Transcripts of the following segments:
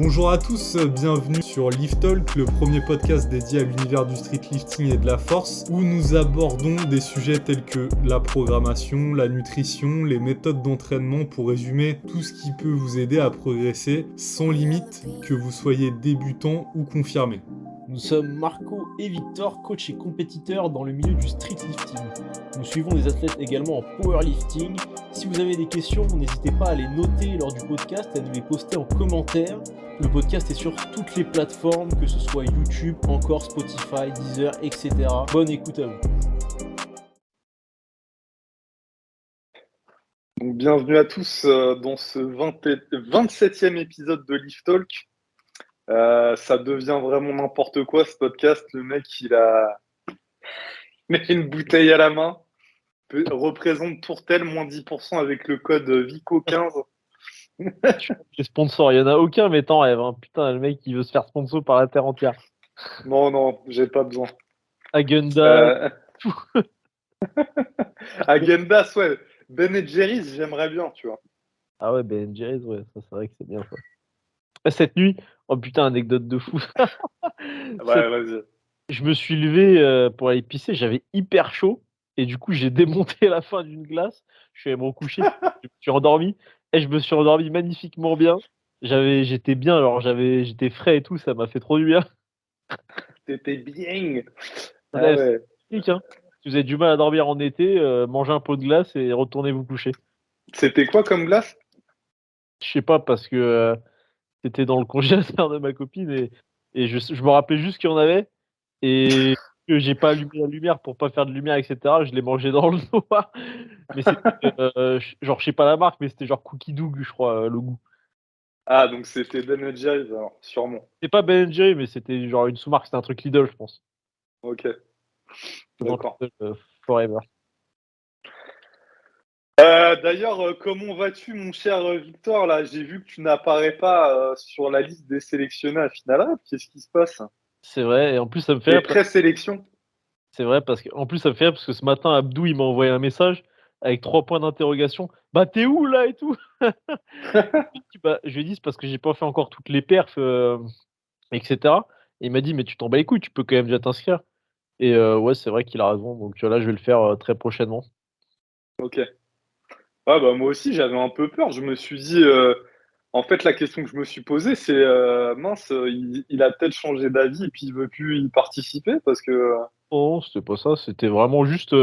Bonjour à tous, bienvenue sur Lift Talk, le premier podcast dédié à l'univers du street lifting et de la force, où nous abordons des sujets tels que la programmation, la nutrition, les méthodes d'entraînement pour résumer tout ce qui peut vous aider à progresser sans limite, que vous soyez débutant ou confirmé. Nous sommes Marco et Victor, coach et compétiteurs dans le milieu du street lifting. Nous suivons des athlètes également en powerlifting. Si vous avez des questions, n'hésitez pas à les noter lors du podcast et à nous les poster en commentaire. Le podcast est sur toutes les plateformes, que ce soit YouTube, encore Spotify, Deezer, etc. Bonne écoute à vous. Donc, bienvenue à tous dans ce 27e épisode de Lift Talk. Ça devient vraiment n'importe quoi ce podcast. Le mec, il a une bouteille à la main. Représente Tourtel, moins 10% avec le code VICO15. Les sponsors, il n'y en a aucun, mais t'en rêves. Hein. Putain, le mec, il veut se faire sponsor par la terre entière. Non, j'ai pas besoin. Agenda. Agendas, ouais. Ben Jerry's, j'aimerais bien, tu vois. Ah ouais, Ben Jerry's, ouais, ça c'est vrai que c'est bien ça. Cette nuit, oh putain, anecdote de fou. Ouais, vas-y. Je me suis levé pour aller pisser, j'avais hyper chaud et du coup j'ai démonté la fin d'une glace. Je suis allé me recoucher, je me suis endormi et je me suis endormi magnifiquement bien. J'étais bien, alors j'étais frais et tout, ça m'a fait trop du bien. T'étais bien. Ah Ouais, ouais. c'est pratique, hein. Si vous avez du mal à dormir en été, mangez un pot de glace et retournez vous coucher. C'était quoi comme glace? Je sais pas parce que c'était dans le congélateur de ma copine et je me rappelais juste qu'il y en avait et que j'ai pas allumé la lumière pour pas faire de lumière, etc. Je l'ai mangé dans le noir. Mais c'était genre, je sais pas la marque, mais c'était genre Cookie Dough, je crois, le goût. Ah, donc c'était Ben Jerry's, alors, sûrement. C'est pas Ben Jerry, mais c'était genre une sous-marque, c'était un truc Lidl, je pense. Ok, Non, d'accord. Lidl, Forever. D'ailleurs, comment vas-tu, mon cher Victor? Là, j'ai vu que tu n'apparais pas sur la liste des sélectionnés à Final. Qu'est-ce qui se passe? C'est vrai, et en plus ça me fait Les rire. présélections. C'est vrai, parce que en plus ça me fait rire parce que ce matin, Abdou, il m'a envoyé un message avec 3 points d'interrogation. Bah t'es où là et tout? Je lui ai dit c'est parce que j'ai pas fait encore toutes les perfs, etc. Et il m'a dit mais tu t'en bats les couilles, tu peux quand même déjà t'inscrire. Et ouais, c'est vrai qu'il a raison. Donc là, je vais le faire très prochainement. Ok. Ouais, bah, moi aussi, j'avais un peu peur. Je me suis dit, en fait, la question que je me suis posée, c'est mince, il a peut-être changé d'avis et puis il veut plus y participer parce que. Non, c'était pas ça. C'était vraiment juste,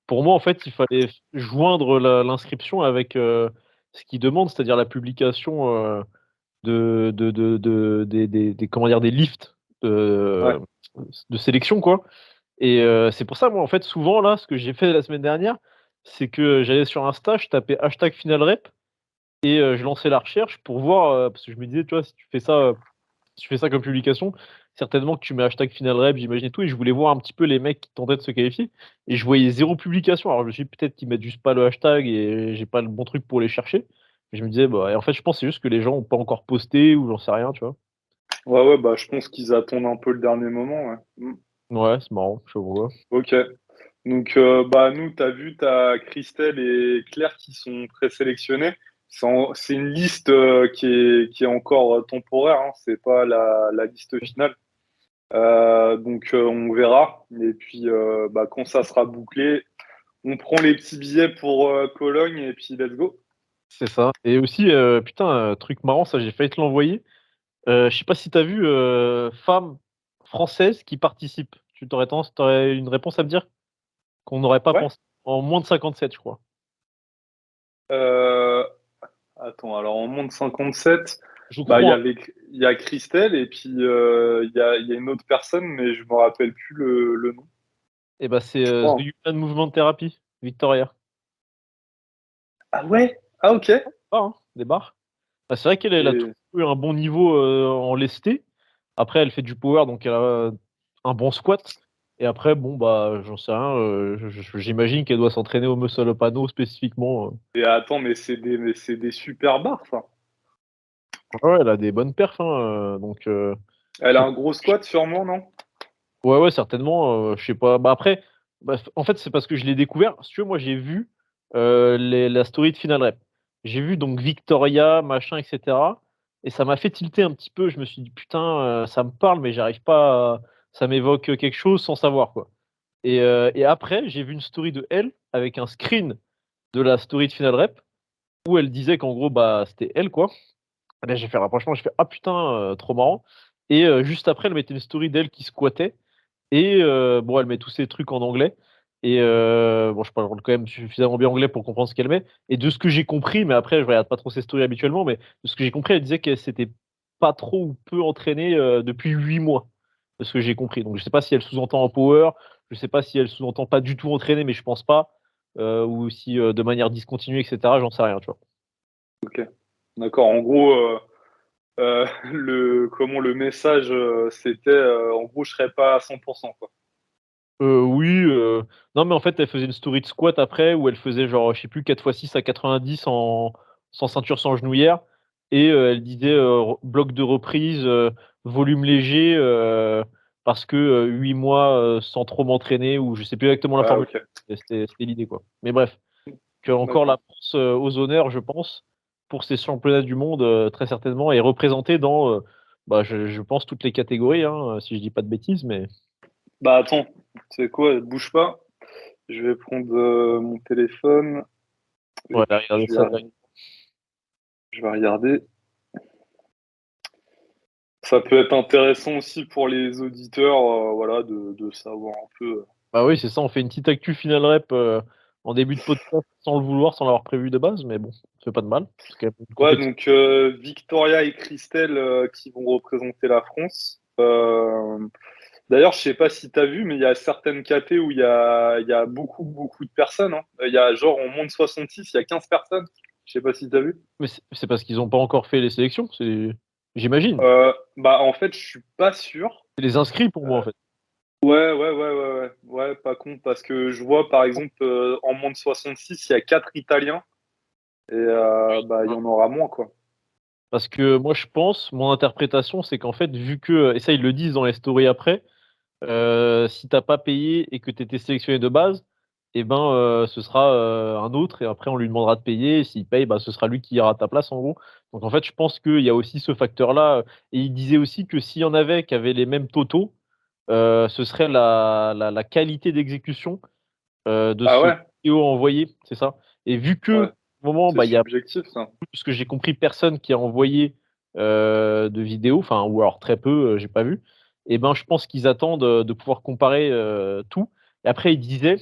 pour moi, en fait, il fallait joindre l'inscription avec ce qu'il demande, c'est-à-dire la publication comment dire, des lifts Ouais. de sélection, quoi. Et c'est pour ça, moi, en fait, souvent, là, ce que j'ai fait la semaine dernière, c'est que j'allais sur Insta, je tapais hashtag finalrep et je lançais la recherche pour voir, parce que je me disais, tu vois, si tu fais ça comme publication, certainement que tu mets hashtag finalrep, j'imagine et tout, et je voulais voir un petit peu les mecs qui tentaient de se qualifier, et je voyais 0 publication. Alors je me suis dit peut-être qu'ils mettent juste pas le hashtag et j'ai pas le bon truc pour les chercher. Mais je me disais, bah, et en fait, je pense que c'est juste que les gens ont pas encore posté ou j'en sais rien, tu vois. Ouais, bah, je pense qu'ils attendent un peu le dernier moment. Ouais. Ouais, c'est marrant, je vois. Ok. Donc, bah, nous, tu as vu, tu as Christelle et Claire qui sont présélectionnés. C'est une liste qui est encore temporaire, hein, c'est pas la liste finale. Donc, on verra. Et puis, bah, quand ça sera bouclé, on prend les petits billets pour Cologne et puis let's go. C'est ça. Et aussi, putain, truc marrant, ça j'ai failli te l'envoyer. Je sais pas si t'as vu femmes françaises qui participent. T'aurais une réponse à me dire? Qu'on n'aurait pas Ouais. pensé. En moins de 57, je crois. Euh, Attends, alors en monde 57, Je bah, crois. il y a Christelle et puis il y a une autre personne, mais je me rappelle plus le nom. Et bah, c'est Je The crois. Human Movement Therapy, Victoria. Ah ouais? Ah ok. Ah, hein, des barres. Bah, c'est vrai qu'elle a Et, trouvé un bon niveau en lesté. Après, elle fait du power, donc elle a un bon squat. Et après, bon, bah, j'en sais rien. J'imagine qu'elle doit s'entraîner au muscle up anneau spécifiquement. et attends, mais c'est des super barres, ça. Ouais, elle a des bonnes perfs, hein, donc, Elle a faut- un gros squat sûrement, non? ouais, ouais, certainement. Je sais pas. Bah, après, bah, en fait, c'est parce que je l'ai découvert. Si tu veux, moi, j'ai vu la story de Final Rep. J'ai vu donc Victoria, machin, etc. et ça m'a fait tilter un petit peu. Je me suis dit: «Putain, ça me parle, mais j'arrive pas à ça m'évoque, quelque chose sans savoir, quoi». Et après, j'ai vu une story de elle avec un screen de la story de Final Rep où elle disait qu'en gros, bah, c'était elle, quoi. Et là, j'ai fait le rapprochement, j'ai fait: «Ah putain, trop marrant», et juste après, elle mettait une story d'elle qui squattait. Et bon, elle met tous ses trucs en anglais, et bon, je parle quand même suffisamment bien anglais pour comprendre ce qu'elle met, et de ce que j'ai compris, mais après je regarde pas trop ses stories habituellement, mais de ce que j'ai compris, elle disait qu'elle s'était pas trop ou peu entraînée, depuis 8 mois, de ce que j'ai compris. Donc je sais pas si elle sous-entend en power, je sais pas si elle sous-entend pas du tout entraînée, mais je pense pas, ou si, de manière discontinue et cetera, j'en sais rien, tu vois? OK. D'accord. En gros, le message, c'était, en gros, je serais pas à 100 quoi. Oui, non, mais en fait, elle faisait une story de squat après où elle faisait genre, je sais plus, 4 x 6 à 90 en sans ceinture, sans genouillère, et elle disait, re bloc de reprise, volume léger, parce que, 8 mois, sans trop m'entraîner, ou je sais plus exactement la Ah formule. OK. C'était l'idée, quoi. Mais bref, que encore la D'accord. France, aux honneurs, je pense, pour ces championnats du monde, très certainement, et représentée dans, bah, je pense toutes les catégories, hein, si je dis pas de bêtises, mais Bah, attends, tu sais quoi? Bouge pas. Je vais prendre, mon téléphone et ouais, puis regardez ça direct. je vais regarder. Ça peut être intéressant aussi pour les auditeurs, voilà, de savoir un peu, Bah oui, c'est ça, on fait une petite actu Final Rep, en début de podcast sans le vouloir, sans l'avoir prévu de base, mais bon, ça fait pas de mal. C'est quand même une Ouais, compétition. donc Victoria et Christelle qui vont représenter la France. D'ailleurs, je sais pas si tu as vu, mais il y a certaines KT où il y a beaucoup, beaucoup de personnes, hein. Il y a genre en moins de 66, il y a 15 personnes. Je sais pas si tu as vu. Mais c'est parce qu'ils ont pas encore fait les sélections, c'est j'imagine. Bah en fait, je suis pas sûr. C'est les inscrits pour moi, en fait. Ouais, pas con, parce que je vois par exemple en moins de 66, il y a 4 Italiens et bah il y en aura moins quoi. Parce que moi, je pense, mon interprétation, c'est qu'en fait, vu que, et ça, ils le disent dans les stories après, si tu as pas payé et que tu étais sélectionné de base, et ben, ce sera, un autre, et après on lui demandera de payer, et s'il paye, bah, ce sera lui qui ira à ta place, en gros. Donc en fait, je pense qu'il y a aussi ce facteur-là, et il disait aussi que s'il y en avait qui avaient les mêmes totaux, ce serait la qualité d'exécution, de Ah ce ouais, vidéo envoyé, c'est ça. Et vu que, ouais, au moment, c'est bah, il y a, subjectif ça. de ce que j'ai compris, personne qui a envoyé, de vidéos, enfin, ou alors très peu, j'ai pas vu. Et ben, je pense qu'ils attendent, de pouvoir comparer, tout. Et après, ils disaient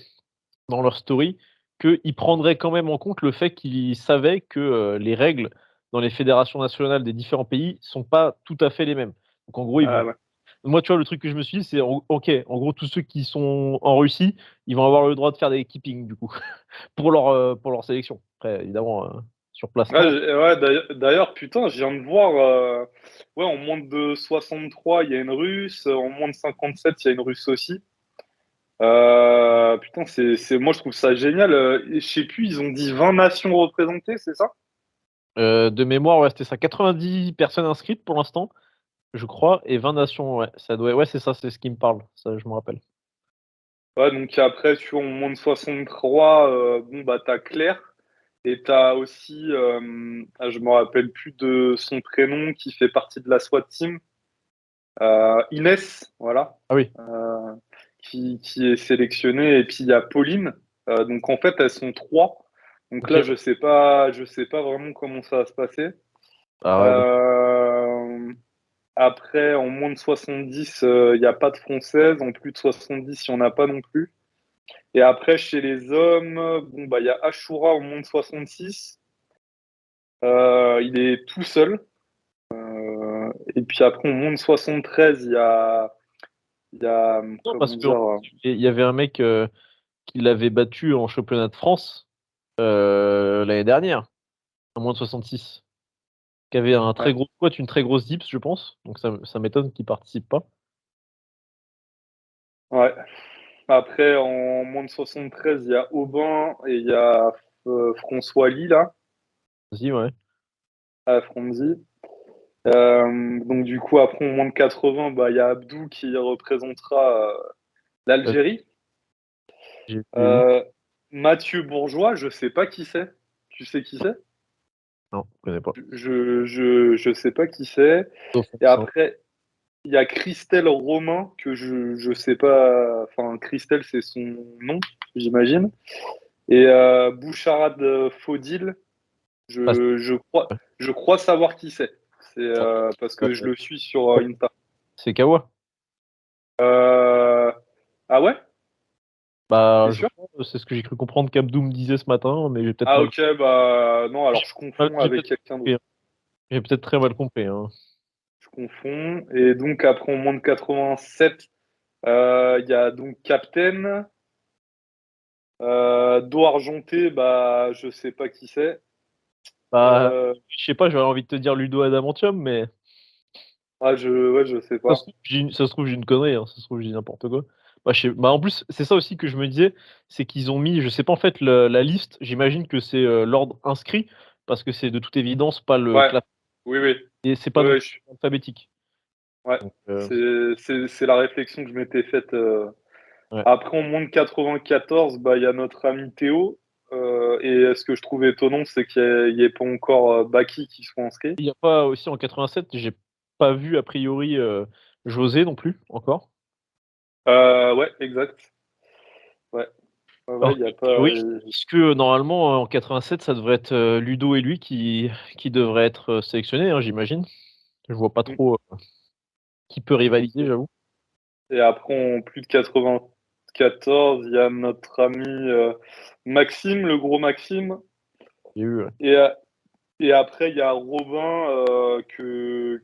dans leur story qu'ils prendraient quand même en compte le fait qu'ils savaient que, les règles dans les fédérations nationales des différents pays sont pas tout à fait les mêmes. Donc en gros, ils Ah vont, ouais. moi, tu vois, le truc que je me suis dit, c'est OK, en gros, tous ceux qui sont en Russie, ils vont avoir le droit de faire des keeping, du coup, pour leur sélection. Après, évidemment, sur place, Ouais, non. d'ailleurs, putain, je viens de voir, ouais, en moins de 63, il y a une Russe, en moins de 57, il y a une Russe aussi. Putain, moi je trouve ça génial. Je sais plus, ils ont dit 20 nations représentées, c'est ça? De mémoire, ouais, c'était ça, 90 personnes inscrites pour l'instant, je crois, et 20 nations, ouais, ça doit, ouais, c'est ça, c'est ce qui me parle, ça, je me rappelle. Ouais, donc après, tu vois, en moins de 63, bon, bah, t'as Claire. Et t'as aussi, je me rappelle plus de son prénom, qui fait partie de la SWAT team. Inès, voilà, Ah oui, euh, qui est sélectionnée. Et puis il y a Pauline. Donc en fait, elles sont trois. Donc OK, là, ouais. je sais pas vraiment comment ça va se passer. Ah ouais, bah, Euh, Après, en moins de 70, il n'y a pas de française. En plus de 70, il n'y en a pas non plus. Et après, chez les hommes, bon, bah, il y a Ashura en moins de 66. Il est tout seul. Et puis après, en moins de 73, il y a non, comment parce que dire, il y avait un mec, qui l'avait battu en championnat de France, l'année dernière, à moins de 66, qui avait un très ouais, gros squat, une très grosse dips, je pense, donc ça m'étonne qu'il participe pas. ouais. Après, en moins de 73, il y a Aubin et il y a François Lee, là, Vas-y, ouais. à Fronzy. Donc, du coup, après, en moins de 80, bah, il y a Abdou qui représentera Heu, l'Algérie. j'ai vu. Euh, Mathieu Bourgeois, je sais pas qui c'est. Tu sais qui c'est? Non, je connais pas. Je sais pas qui c'est. Sauf Et après, il y a Christelle Romain, que je sais pas. Enfin, Christelle, c'est son nom, j'imagine. Et Boucharad Faudil, Ah, je crois savoir qui c'est. C'est parce que je ouais. le suis sur Insta. C'est Kawa. Euh, Ah ouais? Bah, T'es je sûr? crois, c'est ce que j'ai cru comprendre qu'Abdoum disait ce matin, mais j'ai peut-être Ah mal. ok, bah non, alors J'ai je confonds j'ai avec peut-être quelqu'un compris, d'autre. hein. J'ai peut-être très mal compris, hein. Je confonds. Et donc après, en moins de 87, il y a donc Captain. Dos argenté, bah je sais pas qui c'est. Bah, Euh, je sais pas, j'aurais envie de te dire Ludo Adamantium, mais ouais, je sais ça se pas. trouve, ça se trouve, j'ai une connerie, hein. Ça se trouve, je dis n'importe quoi. Bah, bah, en plus, c'est ça aussi que je me disais, c'est qu'ils ont mis, je sais pas en fait la liste, j'imagine que c'est l'ordre inscrit, parce que c'est de toute évidence pas le Ouais, classement, oui, oui. et c'est pas Ouais, non ouais, plus alphabétique. ouais. Donc, C'est la réflexion que je m'étais faite. ouais. Après, en moins de 94, bah, il y a notre ami Théo. Et ce que je trouve étonnant, c'est qu'il n'y ait pas encore Baki qui soit inscrit. Il y a pas aussi en 87, j'ai pas vu a priori José non plus encore. Ouais, exact. Ouais, ouais, Alors il n'y que a pas. théorie, parce que normalement en 87, ça devrait être Ludo et lui qui devraient être sélectionnés, hein, j'imagine. Je vois pas trop qui peut rivaliser, Ok. j'avoue. Et après, en plus de 94, il y a notre ami Maxime, le gros Maxime. J'ai eu, Et, euh, et après, il y a Robin,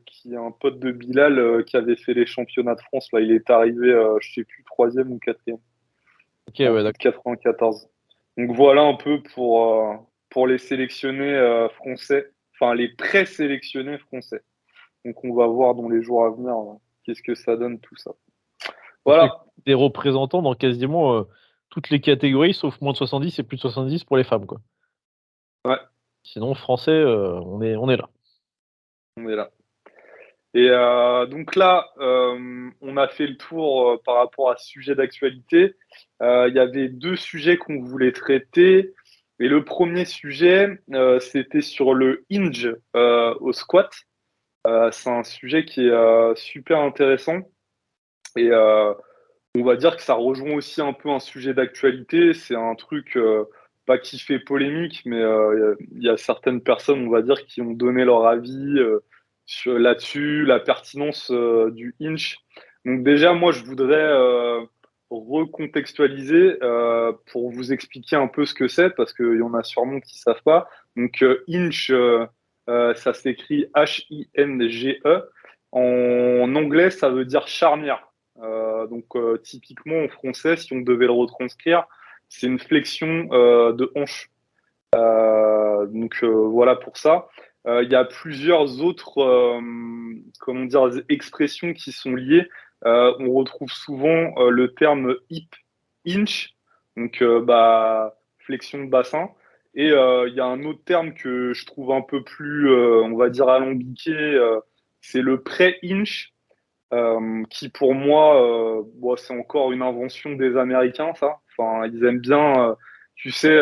qui est un pote de Bilal, qui avait fait les championnats de France. Là, il est arrivé, je sais plus, troisième ou quatrième, ok, en ouais, plus de d'accord. 94. Donc voilà un peu pour les sélectionnés français, enfin les pré-sélectionnés français. Donc on va voir dans les jours à venir qu'est-ce que ça donne tout ça. Ça fait Voilà. des représentants dans quasiment toutes les catégories, sauf moins de 70 et plus de 70 pour les femmes, quoi. Ouais, Sinon, français, on est là. on est là. Et donc là, on a fait le tour par rapport à ce sujet d'actualité. Il y avait deux sujets qu'on voulait traiter. Et le premier sujet, c'était sur le hinge au squat. C'est un sujet qui est super intéressant. Et on va dire que ça rejoint aussi un peu un sujet d'actualité. C'est un truc pas qui fait polémique, mais il y a certaines personnes, on va dire, qui ont donné leur avis là-dessus, la pertinence du hinge. Donc déjà, moi, je voudrais recontextualiser pour vous expliquer un peu ce que c'est, parce qu'il y en a sûrement qui savent pas. Donc hinge, ça s'écrit H-I-N-G-E. En anglais, ça veut dire charnière. Donc typiquement en français, si on devait le retranscrire, c'est une flexion de hanche. Donc voilà pour ça. Il y a plusieurs autres comment dire, expressions qui sont liées. On retrouve souvent le terme hip hinge, donc bah, flexion de bassin. Et il y a un autre terme que je trouve un peu plus, on va dire, alambiqué, c'est le pré-hinge, qui pour moi, bon, c'est encore une invention des Américains, ça. Enfin, ils aiment bien, tu sais,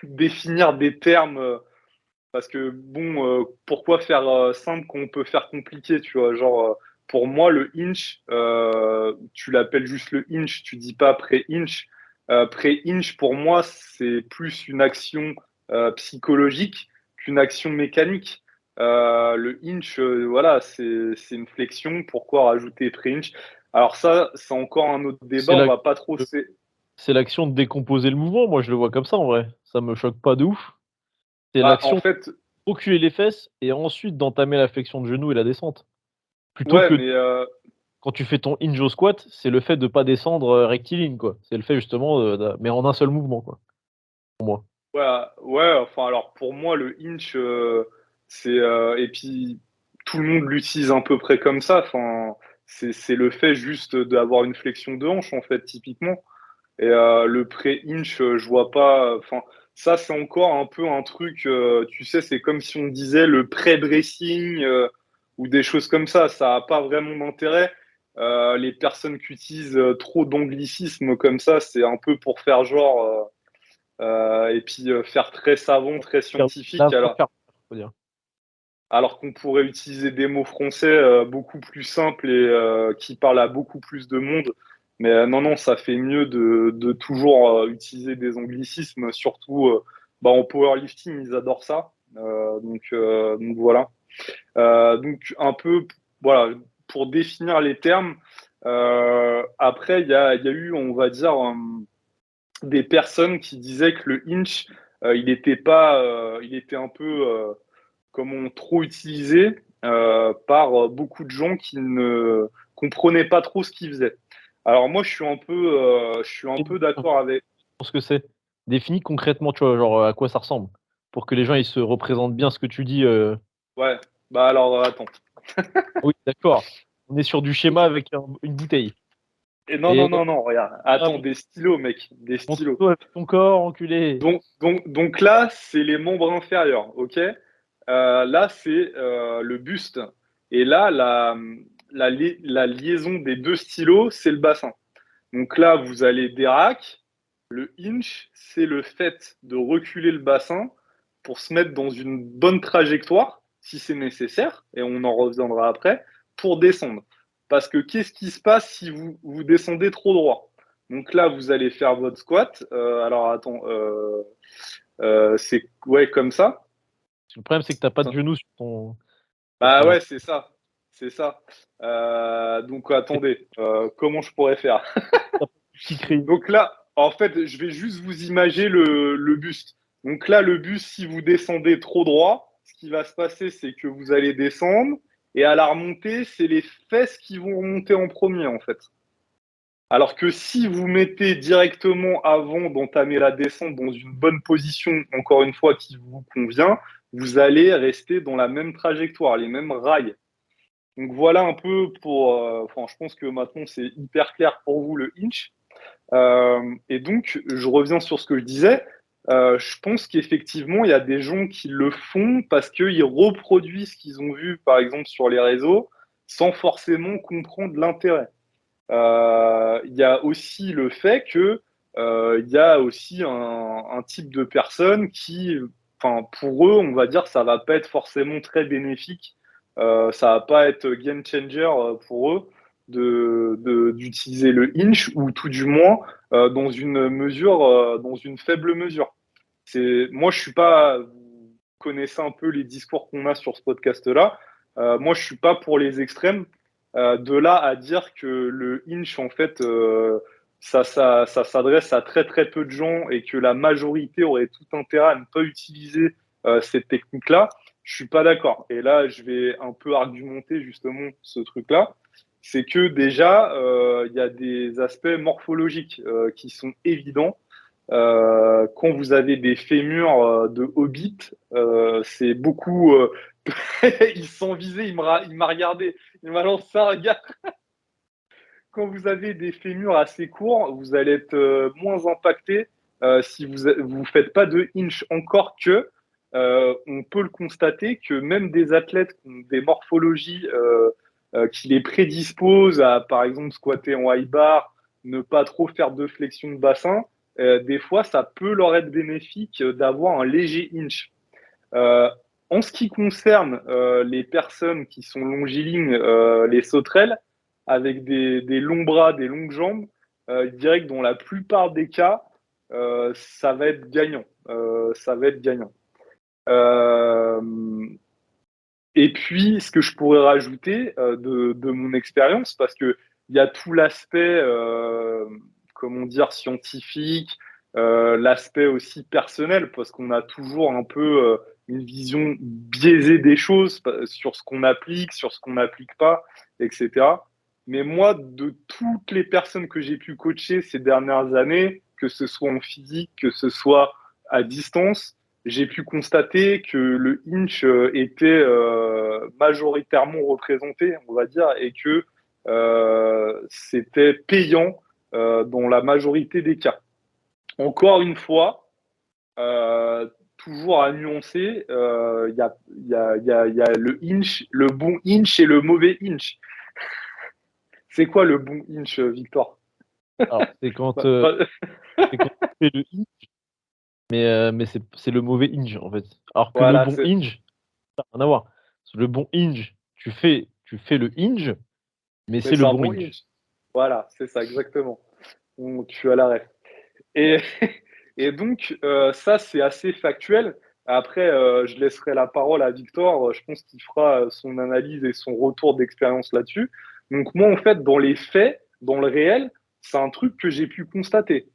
définir des termes, parce que bon, pourquoi faire simple quand on peut faire compliqué, tu vois, genre. Pour moi, le inch, tu l'appelles juste le inch, tu dis pas pré-inch. Pré-inch, pour moi, c'est plus une action psychologique qu'une action mécanique. Le inch, voilà, c'est une flexion. Pourquoi rajouter pré-inch? Alors ça, c'est encore un autre débat. C'est On la- va pas trop. c'est l'action de décomposer le mouvement, moi je le vois comme ça en vrai. Ça me choque pas de ouf. C'est Bah, en l'action de fait, reculer les fesses et ensuite d'entamer la flexion de genou et la descente. Plutôt ouais, que mais quand tu fais ton hinge au squat, c'est le fait de pas descendre rectiligne, quoi. C'est le fait justement, mais en un seul mouvement, quoi, pour moi. ouais, ouais, enfin, alors pour moi, le inch, et puis tout le monde l'utilise à peu près comme ça. Enfin, c'est le fait juste d'avoir une flexion de hanche, en fait, typiquement. Et le pré-inch, je vois pas. Enfin, ça, c'est encore un peu un truc, tu sais, c'est comme si on disait le pré-dressing ou des choses comme ça. Ça a pas vraiment d'intérêt. Les personnes qui utilisent trop d'anglicisme comme ça, c'est un peu pour faire genre. et puis faire très savant, très scientifique, Faut dire. alors qu'on pourrait utiliser des mots français beaucoup plus simples et qui parlent à beaucoup plus de monde. Mais non, non, ça fait mieux de toujours utiliser des anglicismes, surtout en powerlifting, ils adorent ça. Donc voilà. Donc un peu, voilà, pour définir les termes. Après, il y a eu, on va dire, des personnes qui disaient que le inch, il était pas, il était un peu, comment, trop utilisé par beaucoup de gens qui ne comprenaient pas trop ce qu'ils faisaient. Alors moi, je suis un peu d'accord avec. Pour ce que c'est. Définis concrètement, tu vois, genre, à quoi ça ressemble? Pour que les gens, ils se représentent bien ce que tu dis, Ouais. Bah alors, attends. Oui, d'accord. On est sur du schéma avec une bouteille Et non, non, et non, non, regarde. ah, Attends, des stylos, mec, des stylos. montre-toi avec ton corps, enculé. Donc là, c'est les membres inférieurs, ok? Là, c'est le buste. Et là, la liaison des deux stylos, c'est le bassin. Donc là, vous allez des racks. Le hinge, c'est le fait de reculer le bassin pour se mettre dans une bonne trajectoire, si c'est nécessaire, et on en reviendra après, pour descendre. Parce que qu'est-ce qui se passe si vous descendez trop droit? Donc là, vous allez faire votre squat. Alors attends, c'est ouais comme ça. Le problème, c'est que tu as pas de genoux sur ton Bah ouais, c'est ça. C'est ça. Donc attendez, comment je pourrais faire? petit cri. Donc là, en fait, je vais juste vous imager le buste. Donc là, le buste, si vous descendez trop droit, ce qui va se passer, c'est que vous allez descendre et à la remontée, c'est les fesses qui vont remonter en premier, en fait. Alors que si vous mettez directement avant d'entamer la descente dans une bonne position, encore une fois, qui vous convient, vous allez rester dans la même trajectoire, les mêmes rails. Donc voilà un peu pour. Enfin, je pense que maintenant c'est hyper clair pour vous le inch. Et donc, je reviens sur ce que je disais. Je pense qu'effectivement, il y a des gens qui le font parce qu'ils reproduisent ce qu'ils ont vu, par exemple, sur les réseaux, sans forcément comprendre l'intérêt. Il y a aussi le fait que il y a aussi un type de personnes qui, enfin, pour eux, on va dire, ça va pas être forcément très bénéfique. Ça va pas être game changer pour eux d'utiliser le inch ou tout du moins dans une mesure, dans une faible mesure. Moi, je suis pas. Vous connaissez un peu les discours qu'on a sur ce podcast-là. Moi, je suis pas pour les extrêmes. De là à dire que le inch, en fait, ça s'adresse à très très peu de gens et que la majorité aurait tout intérêt à ne pas utiliser cette technique-là, je suis pas d'accord. Et là, je vais un peu argumenter justement ce truc-là. C'est que déjà, il y a des aspects morphologiques qui sont évidents. Quand vous avez des fémurs de hobbit, c'est beaucoup. Ils sont visés, il m'a regardé, il m'a lancé un regard. Quand vous avez des fémurs assez courts, vous allez être moins impacté si vous faites pas de inch. Encore que, on peut le constater que même des athlètes qui ont des morphologies qui les prédisposent à, par exemple, squatter en high bar, ne pas trop faire de flexion de bassin, des fois, ça peut leur être bénéfique d'avoir un léger inch. Euh, En ce qui concerne les personnes qui sont longilignes, les sauterelles, avec des longs bras, des longues jambes, je dirais que dans la plupart des cas, ça va être gagnant. Ça va être gagnant. Euh, et puis, ce que je pourrais rajouter de mon expérience, parce que il y a tout l'aspect, comment dire, scientifique, l'aspect aussi personnel, parce qu'on a toujours un peu une vision biaisée des choses sur ce qu'on applique, sur ce qu'on n'applique pas, etc. Mais moi, de toutes les personnes que j'ai pu coacher ces dernières années, que ce soit en physique, que ce soit à distance, j'ai pu constater que le inch était majoritairement représenté, on va dire, et que c'était payant dans la majorité des cas. Encore une fois, toujours à nuancer, il y a le inch, le bon inch et le mauvais inch. C'est quoi le bon inch, Victor? Alors, c'est quand, Bah, bah, c'est quand tu fais le inch, Mais c'est le mauvais hinge, en fait. Alors que le Voilà, bon hinge, ça n'a rien à voir. Parce que le bon hinge, tu fais le hinge, mais mais c'est c'est le un bon bon hinge. hinge. Voilà, c'est ça, exactement. Tu as la ref. Et, et donc, ça, c'est assez factuel. Après, je laisserai la parole à Victor. Je pense qu'il fera son analyse et son retour d'expérience là-dessus. Donc, moi, en fait, dans les faits, dans le réel, c'est un truc que j'ai pu constater.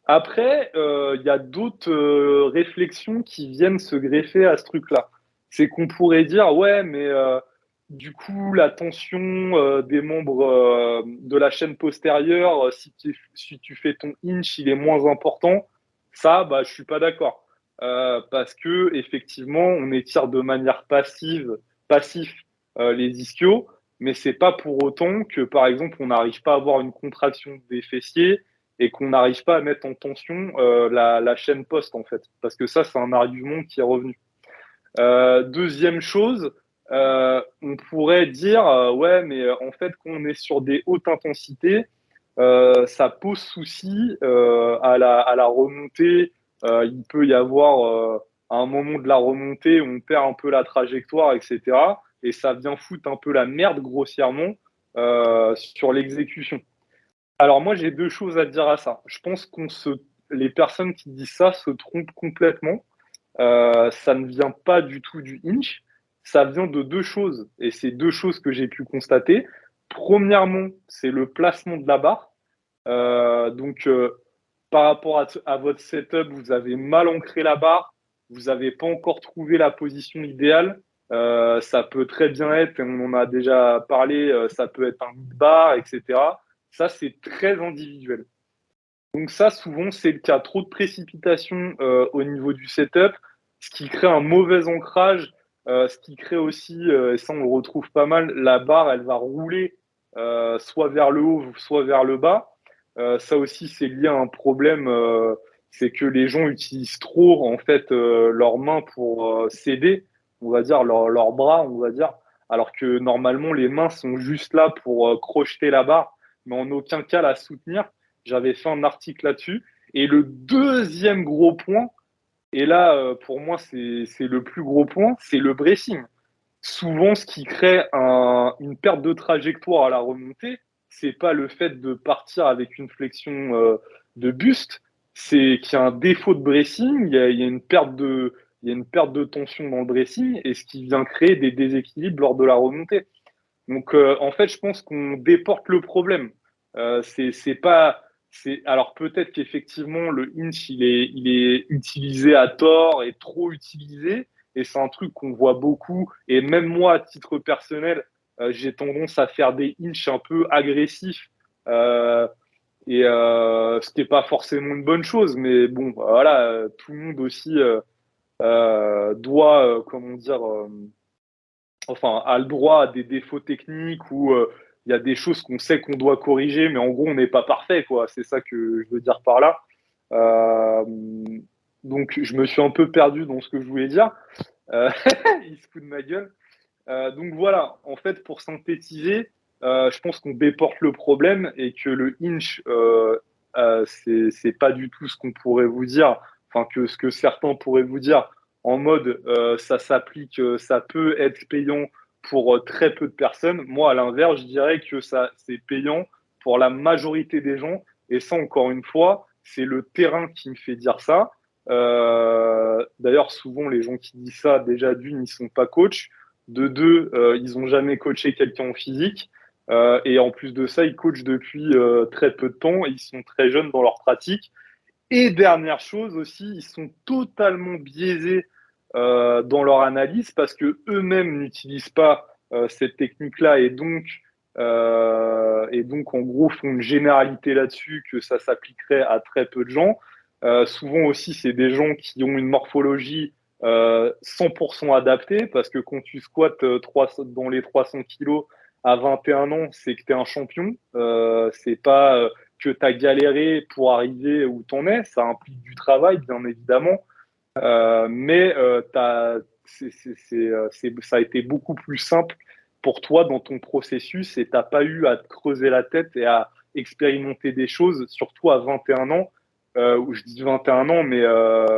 Après, il y a d'autres réflexions qui viennent se greffer à ce truc-là. C'est qu'on pourrait dire, ouais, mais du coup, la tension des membres de la chaîne postérieure, si tu fais ton inch, il est moins important. Ça, bah, je suis pas d'accord. Parce que effectivement, on étire de manière passif les ischios, mais c'est pas pour autant que, par exemple, on n'arrive pas à avoir une contraction des fessiers et qu'on n'arrive pas à mettre en tension la chaîne poste, en fait. Parce que ça, c'est un argument qui est revenu. Deuxième chose, on pourrait dire, ouais, mais en fait, quand on est sur des hautes intensités, ça pose souci à la remontée. Il peut y avoir à un moment de la remontée où on perd un peu la trajectoire, etc. Et ça vient foutre un peu la merde grossièrement sur l'exécution. Alors moi, j'ai deux choses à dire à ça. Je pense les personnes qui disent ça se trompent complètement. Ça ne vient pas du tout du inch. Ça vient de deux choses. Et c'est deux choses que j'ai pu constater. Premièrement, c'est le placement de la barre. Par rapport à votre setup, vous avez mal ancré la barre. Vous n'avez pas encore trouvé la position idéale. Ça peut très bien être, on en a déjà parlé, ça peut être un mid-bar, etc. Ça, c'est très individuel. Donc ça, souvent, c'est le cas. Trop de précipitation au niveau du setup, ce qui crée un mauvais ancrage, ce qui crée aussi, et ça on le retrouve pas mal, la barre, elle va rouler soit vers le haut, soit vers le bas. Ça aussi, c'est lié à un problème, c'est que les gens utilisent trop en fait leurs mains pour s'aider, on va dire, leurs bras, on va dire, alors que normalement, les mains sont juste là pour crocheter la barre, mais en aucun cas la soutenir. J'avais fait un article là-dessus. Et le deuxième gros point, et là, pour moi, c'est le plus gros point, c'est le bracing. Souvent, ce qui crée une perte de trajectoire à la remontée, c'est pas le fait de partir avec une flexion de buste, c'est qu'il y a un défaut de bracing, il y a une perte il y a une perte de tension dans le bracing, et ce qui vient créer des déséquilibres lors de la remontée. Donc, en fait, je pense qu'on déporte le problème. C'est pas. Alors, peut-être qu'effectivement, le inch, il est utilisé à tort et trop utilisé. Et c'est un truc qu'on voit beaucoup. Et même moi, à titre personnel, j'ai tendance à faire des inch un peu agressifs. Euh, Ce qui n'est pas forcément une bonne chose. Mais bon, voilà, tout le monde aussi doit, comment dire, enfin, a le droit à des défauts techniques ou il y a des choses qu'on sait qu'on doit corriger, mais en gros, on n'est pas parfait, quoi. C'est ça que je veux dire par là. Euh, donc, je me suis un peu perdu dans ce que je voulais dire. Euh, il se fout de ma gueule. Donc voilà, en fait, pour synthétiser, je pense qu'on déporte le problème et que le inch, c'est pas du tout ce qu'on pourrait vous dire, enfin que ce que certains pourraient vous dire en mode ça s'applique, ça peut être payant pour très peu de personnes. Moi, à l'inverse, je dirais que ça c'est payant pour la majorité des gens. Et ça, encore une fois, c'est le terrain qui me fait dire ça. D'ailleurs, souvent, les gens qui disent ça, déjà d'une, ils sont pas coachs. De deux, ils n'ont jamais coaché quelqu'un en physique. Et en plus de ça, ils coachent depuis très peu de temps. Ils sont très jeunes dans leur pratique. Et dernière chose aussi, ils sont totalement biaisés dans leur analyse parce que eux-mêmes n'utilisent pas cette technique-là et donc en gros font une généralité là-dessus que ça s'appliquerait à très peu de gens. Souvent aussi, c'est des gens qui ont une morphologie 100% adaptée parce que quand tu squattes dans les 300 kilos à 21 ans, c'est que tu es un champion. C'est pas que tu as galéré pour arriver où tu en es. Ça implique du travail, bien évidemment. Mais ça a été beaucoup plus simple pour toi dans ton processus et tu n'as pas eu à te creuser la tête et à expérimenter des choses, surtout à 21 ans. ou je dis 21 ans, mais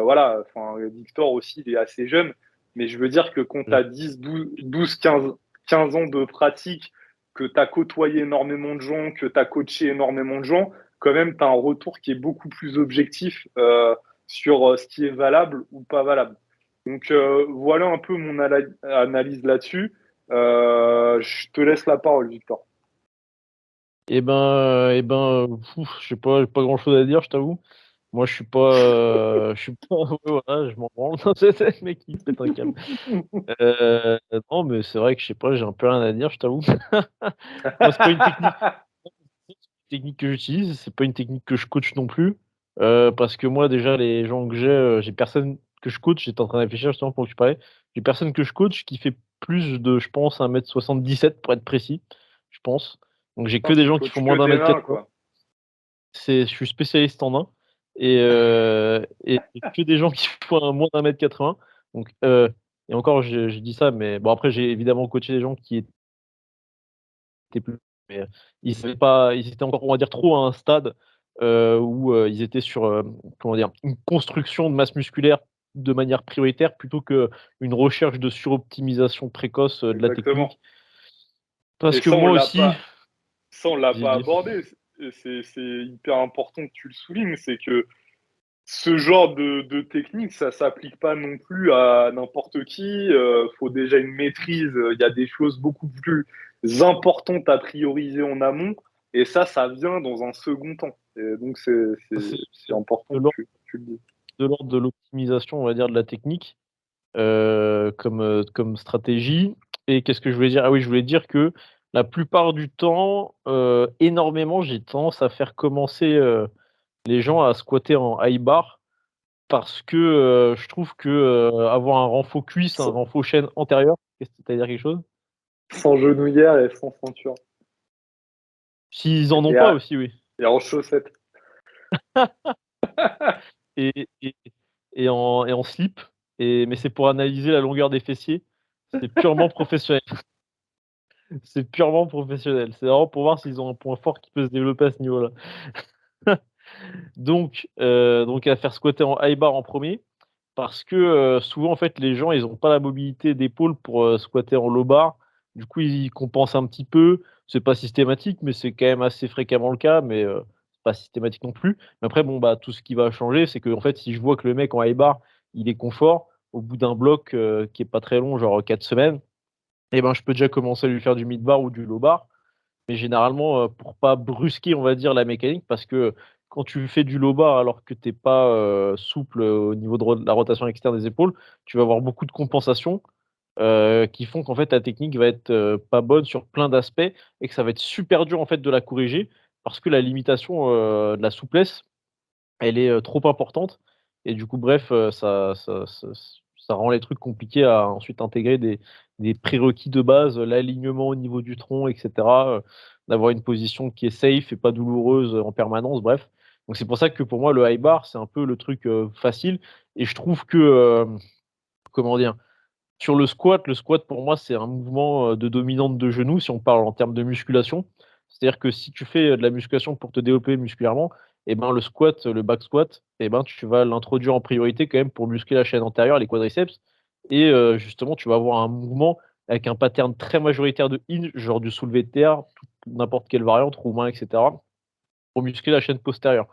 voilà, enfin, Victor aussi, il est assez jeune. Mais je veux dire que quand tu Mm. as 10, 12, 15 ans de pratique, que tu as côtoyé énormément de gens, que tu as coaché énormément de gens, quand même, tu as un retour qui est beaucoup plus objectif sur ce qui est valable ou pas valable. Donc voilà un peu mon analyse là-dessus. Je te laisse la parole, Victor. Je sais pas, j'ai pas grand-chose à dire, je t'avoue. Moi, je suis pas, ouais, voilà, je m'en branle. C'est le mec qui pète un câble. Non, mais c'est vrai que je sais pas, j'ai un peu rien à dire, je t'avoue. Moi, c'est pas une technique que j'utilise, c'est pas une technique que je coach non plus. Parce que moi, déjà, les gens que j'ai personne que je coach. J'étais en train de réfléchir justement pour que tu parlais. J'ai personne que je coach qui fait plus de, je pense, 1,77 m pour être précis, je pense. Donc j'ai que Putain, des tu gens qui coaches font que moins d'un des mètre nains, 80. quoi. Je suis spécialiste en nains et que des gens qui font moins d'un mètre 80. Donc, et encore, je dis ça, mais bon, après, j'ai évidemment coaché des gens qui étaient plus. Mais ils étaient encore, on va dire, trop à un stade où ils étaient sur comment dire, une construction de masse musculaire de manière prioritaire plutôt qu'une recherche de suroptimisation précoce de la Exactement. technique. Parce Et que ça, on moi l'a aussi, pas, ça, on l'a j'ai pas dit. abordé. C'est hyper important que tu le soulignes. C'est que ce genre de technique, ça s'applique pas non plus à n'importe qui. Faut déjà une maîtrise. Il y a des choses beaucoup plus importantes à prioriser en amont. Et ça vient dans un second temps. Et donc, C'est c'est important de que l'ordre tu le dises. de l'ordre de l'optimisation, on va dire, de la technique, comme stratégie. Et qu'est-ce que je voulais dire? Ah oui, je voulais dire que la plupart du temps, énormément, j'ai tendance à faire commencer, les gens à squatter en high bar parce que, je trouve que, avoir un renfort cuisse, un Sans, renfort chaîne antérieure, qu'est-ce que tu dire quelque chose? sans genouillère et sans ceinture. S'ils en ont Et, pas aussi, oui. et en chaussettes. Et et en slip mais c'est pour analyser la longueur des fessiers. C'est purement professionnel. C'est purement professionnel. C'est vraiment pour voir s'ils ont un point fort qui peut se développer à ce niveau-là. Donc à faire squatter en high bar en premier parce que, souvent en fait les gens ils ont pas la mobilité d'épaule pour, squatter en low bar. Du coup, ils compensent un petit peu. C'est pas systématique, mais c'est quand même assez fréquemment le cas, mais, c'est pas systématique non plus. Mais après bon, bah, tout ce qui va changer, c'est qu'en fait, si je vois que le mec en high bar, il est confort, au bout d'un bloc, qui est pas très long, genre 4 semaines, et ben, je peux déjà commencer à lui faire du mid bar ou du low bar. Mais généralement, pour pas brusquer, on va dire, la mécanique, parce que quand tu fais du low bar alors que tu es pas, souple, au niveau de la rotation externe des épaules, tu vas avoir beaucoup de compensations, qui font qu'en fait ta technique va être, pas bonne sur plein d'aspects et que ça va être super dur en fait de la corriger parce que la limitation, de la souplesse, elle est, trop importante et du coup bref, ça rend les trucs compliqués à ensuite intégrer des prérequis de base, l'alignement au niveau du tronc et cetera, d'avoir une position qui est safe et pas douloureuse, en permanence, bref. Donc c'est pour ça que pour moi le high bar, c'est un peu le truc, facile et je trouve que, comment dire? Sur le squat pour moi c'est un mouvement, de dominante de genou si on parle en termes de musculation. C'est-à-dire que si tu fais, de la musculation pour te développer musculairement et ben, le squat, le back squat et ben, tu vas l'introduire en priorité quand même pour muscler la chaîne antérieure, les quadriceps et justement tu vas avoir un mouvement avec un pattern très majoritaire de hinge, genre du soulevé de terre, n'importe quelle variante, roumain et cetera, pour muscler la chaîne postérieure.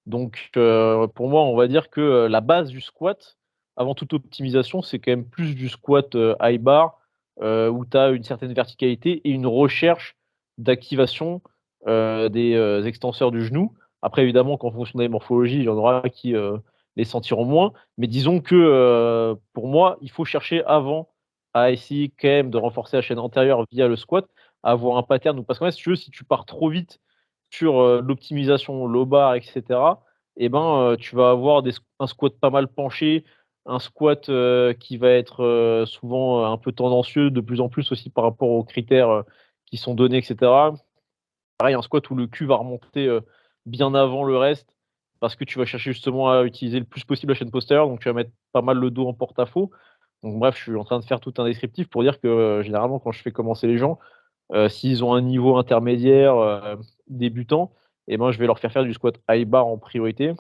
Donc, pour moi, on va dire que, la base du squat, avant toute optimisation, c'est quand même plus du squat, high bar, où tu as une certaine verticalité et une recherche d'activation, des, extenseurs du genou. Après évidemment qu'en fonction des morphologies, il y en aura qui, les sentiront moins. Mais disons que, pour moi, il faut chercher avant à essayer quand même de renforcer la chaîne antérieure via le squat, à avoir un pattern parce qu'en fait, si tu veux, si tu pars trop vite sur, l'optimisation low bar et cetera et ben, tu vas avoir un squat pas mal penché, un squat, qui va être, souvent, un peu tendancieux de plus en plus aussi par rapport aux critères, qui sont donnés et cetera. Pareil, un squat où le cul va remonter, bien avant le reste parce que tu vas chercher justement à utiliser le plus possible la chaîne postérieure, donc tu vas mettre pas mal le dos en porte-à-faux. Donc bref, je suis en train de faire tout un descriptif pour dire que, généralement quand je fais commencer les gens, s'ils ont un niveau intermédiaire, débutant et ben, je vais leur faire faire du squat high bar en priorité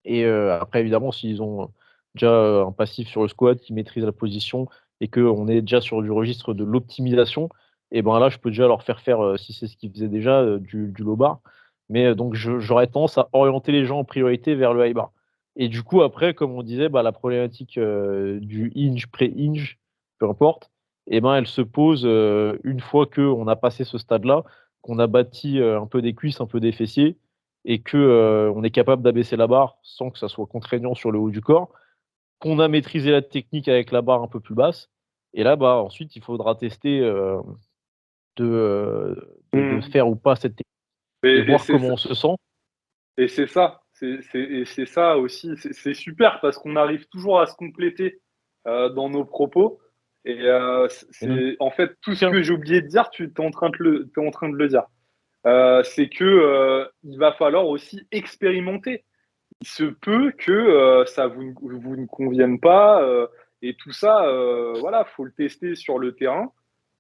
Et après, évidemment, s'ils ont déjà un passif sur le squat, qui maîtrisent la position et qu'on est déjà sur du registre de l'optimisation, et ben là, je peux déjà leur faire, si c'est ce qu'ils faisaient déjà, du low bar. Mais donc j'aurais tendance à orienter les gens en priorité vers le high bar. Et du coup, après, comme on disait, bah, la problématique, du hinge, pré-hinge, peu importe, et ben, elle se pose, une fois qu'on a passé ce stade-là, qu'on a bâti, un peu des cuisses, un peu des fessiers et que, on est capable d'abaisser la barre sans que ça soit contraignant sur le haut du corps, qu'on a maîtrisé la technique avec la barre un peu plus basse et là, bah, ensuite il faudra tester, de Mm. faire ou pas cette technique et Et voir c'est comment on se sent. et c'est ça, c'est ça aussi, c'est super parce qu'on arrive toujours à se compléter dans nos propos. Et Et donc c'est en fait tout ce tiens, que j'ai oublié de dire, t'es en train de le dire. C'est que il va falloir aussi expérimenter. Il se peut que ça vous ne convienne pas et tout ça, voilà, faut le tester sur le terrain.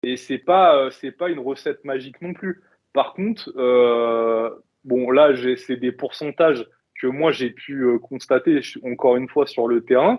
Et c'est pas une recette magique non plus. Par contre, bon là, c'est des pourcentages que moi j'ai pu constater encore une fois sur le terrain.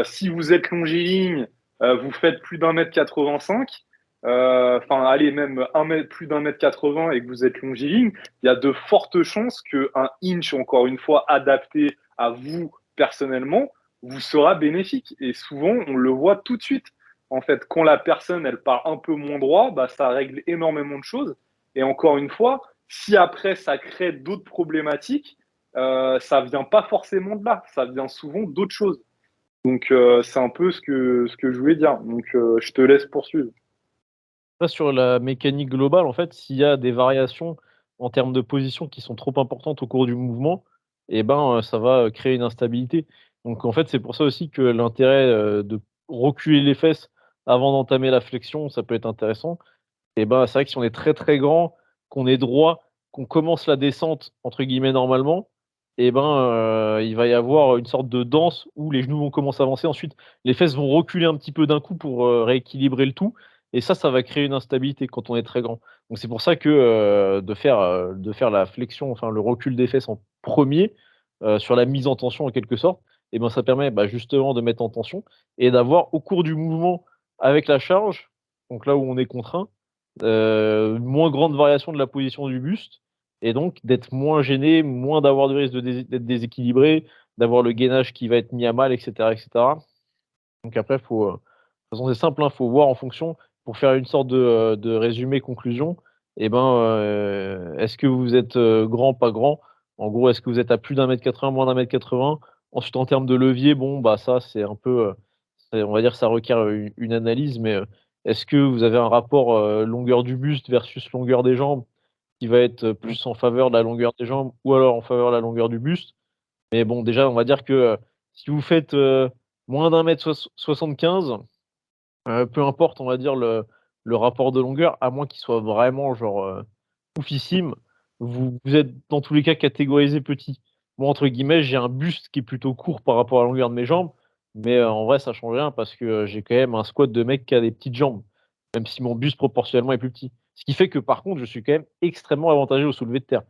Si vous êtes longiligne, vous faites plus d'1,85 m, enfin allez même plus d'1,80 m et que vous êtes longiligne, il y a de fortes chances qu'un inch, encore une fois, adapté à vous personnellement, vous sera bénéfique. Et souvent, on le voit tout de suite. En fait, quand la personne, elle part un peu moins droit, bah, ça règle énormément de choses. Et encore une fois, si après, ça crée d'autres problématiques, ça vient pas forcément de là. Ça vient souvent d'autres choses. Donc, c'est un peu ce que je voulais dire. Donc, je te laisse poursuivre. après sur la mécanique globale, en fait, s'il y a des variations en termes de position qui sont trop importantes au cours du mouvement et ben, ça va, créer une instabilité. Donc en fait, c'est pour ça aussi que l'intérêt, de reculer les fesses avant d'entamer la flexion, ça peut être intéressant. Et ben, c'est vrai que si on est très, très grand, qu'on est droit, qu'on commence la descente entre guillemets «normalement» et ben, il va y avoir une sorte de danse où les genoux vont commencer à avancer. Ensuite, les fesses vont reculer un petit peu d'un coup pour, rééquilibrer le tout et ça va créer une instabilité quand on est très grand. Donc c'est pour ça que, de faire la flexion, enfin le recul des fesses en premier sur la mise en tension en quelque sorte et ben, ça permet, bah, justement de mettre en tension et d'avoir au cours du mouvement avec la charge, donc là où on est contraint, moins grande variation de la position du buste et donc d'être moins gêné, moins d'avoir de risque d'être déséquilibré, d'avoir le gainage qui va être mis à mal et cetera et cetera. Donc après faut, de toute façon c'est simple, hein, faut voir en fonction pour faire une sorte de résumé conclusion et ben, est-ce que vous êtes, grand, pas grand? En gros, est-ce que vous êtes à plus d'1,80 m, moins d'1,80 m? Ensuite en termes de levier, bon, bah, ça c'est un peu, c'est on va dire ça requiert, une analyse mais, est-ce que vous avez un rapport, longueur du buste versus longueur des jambes qui va être, plus en faveur de la longueur des jambes ou alors en faveur de la longueur du buste? Mais bon, déjà, on va dire que, si vous faites, moins d'1,75 m, peu importe, on va dire le rapport de longueur, à moins qu'il soit vraiment genre, oufissime, vous êtes dans tous les cas catégorisé petit. Moi, entre guillemets, j'ai un buste qui est plutôt court par rapport à la longueur de mes jambes, mais, en vrai, ça change rien parce que, j'ai quand même un squat de mec qui a des petites jambes, même si mon buste proportionnellement est plus petit. Ce qui fait que par contre, je suis quand même extrêmement avantagé au soulevé de terre.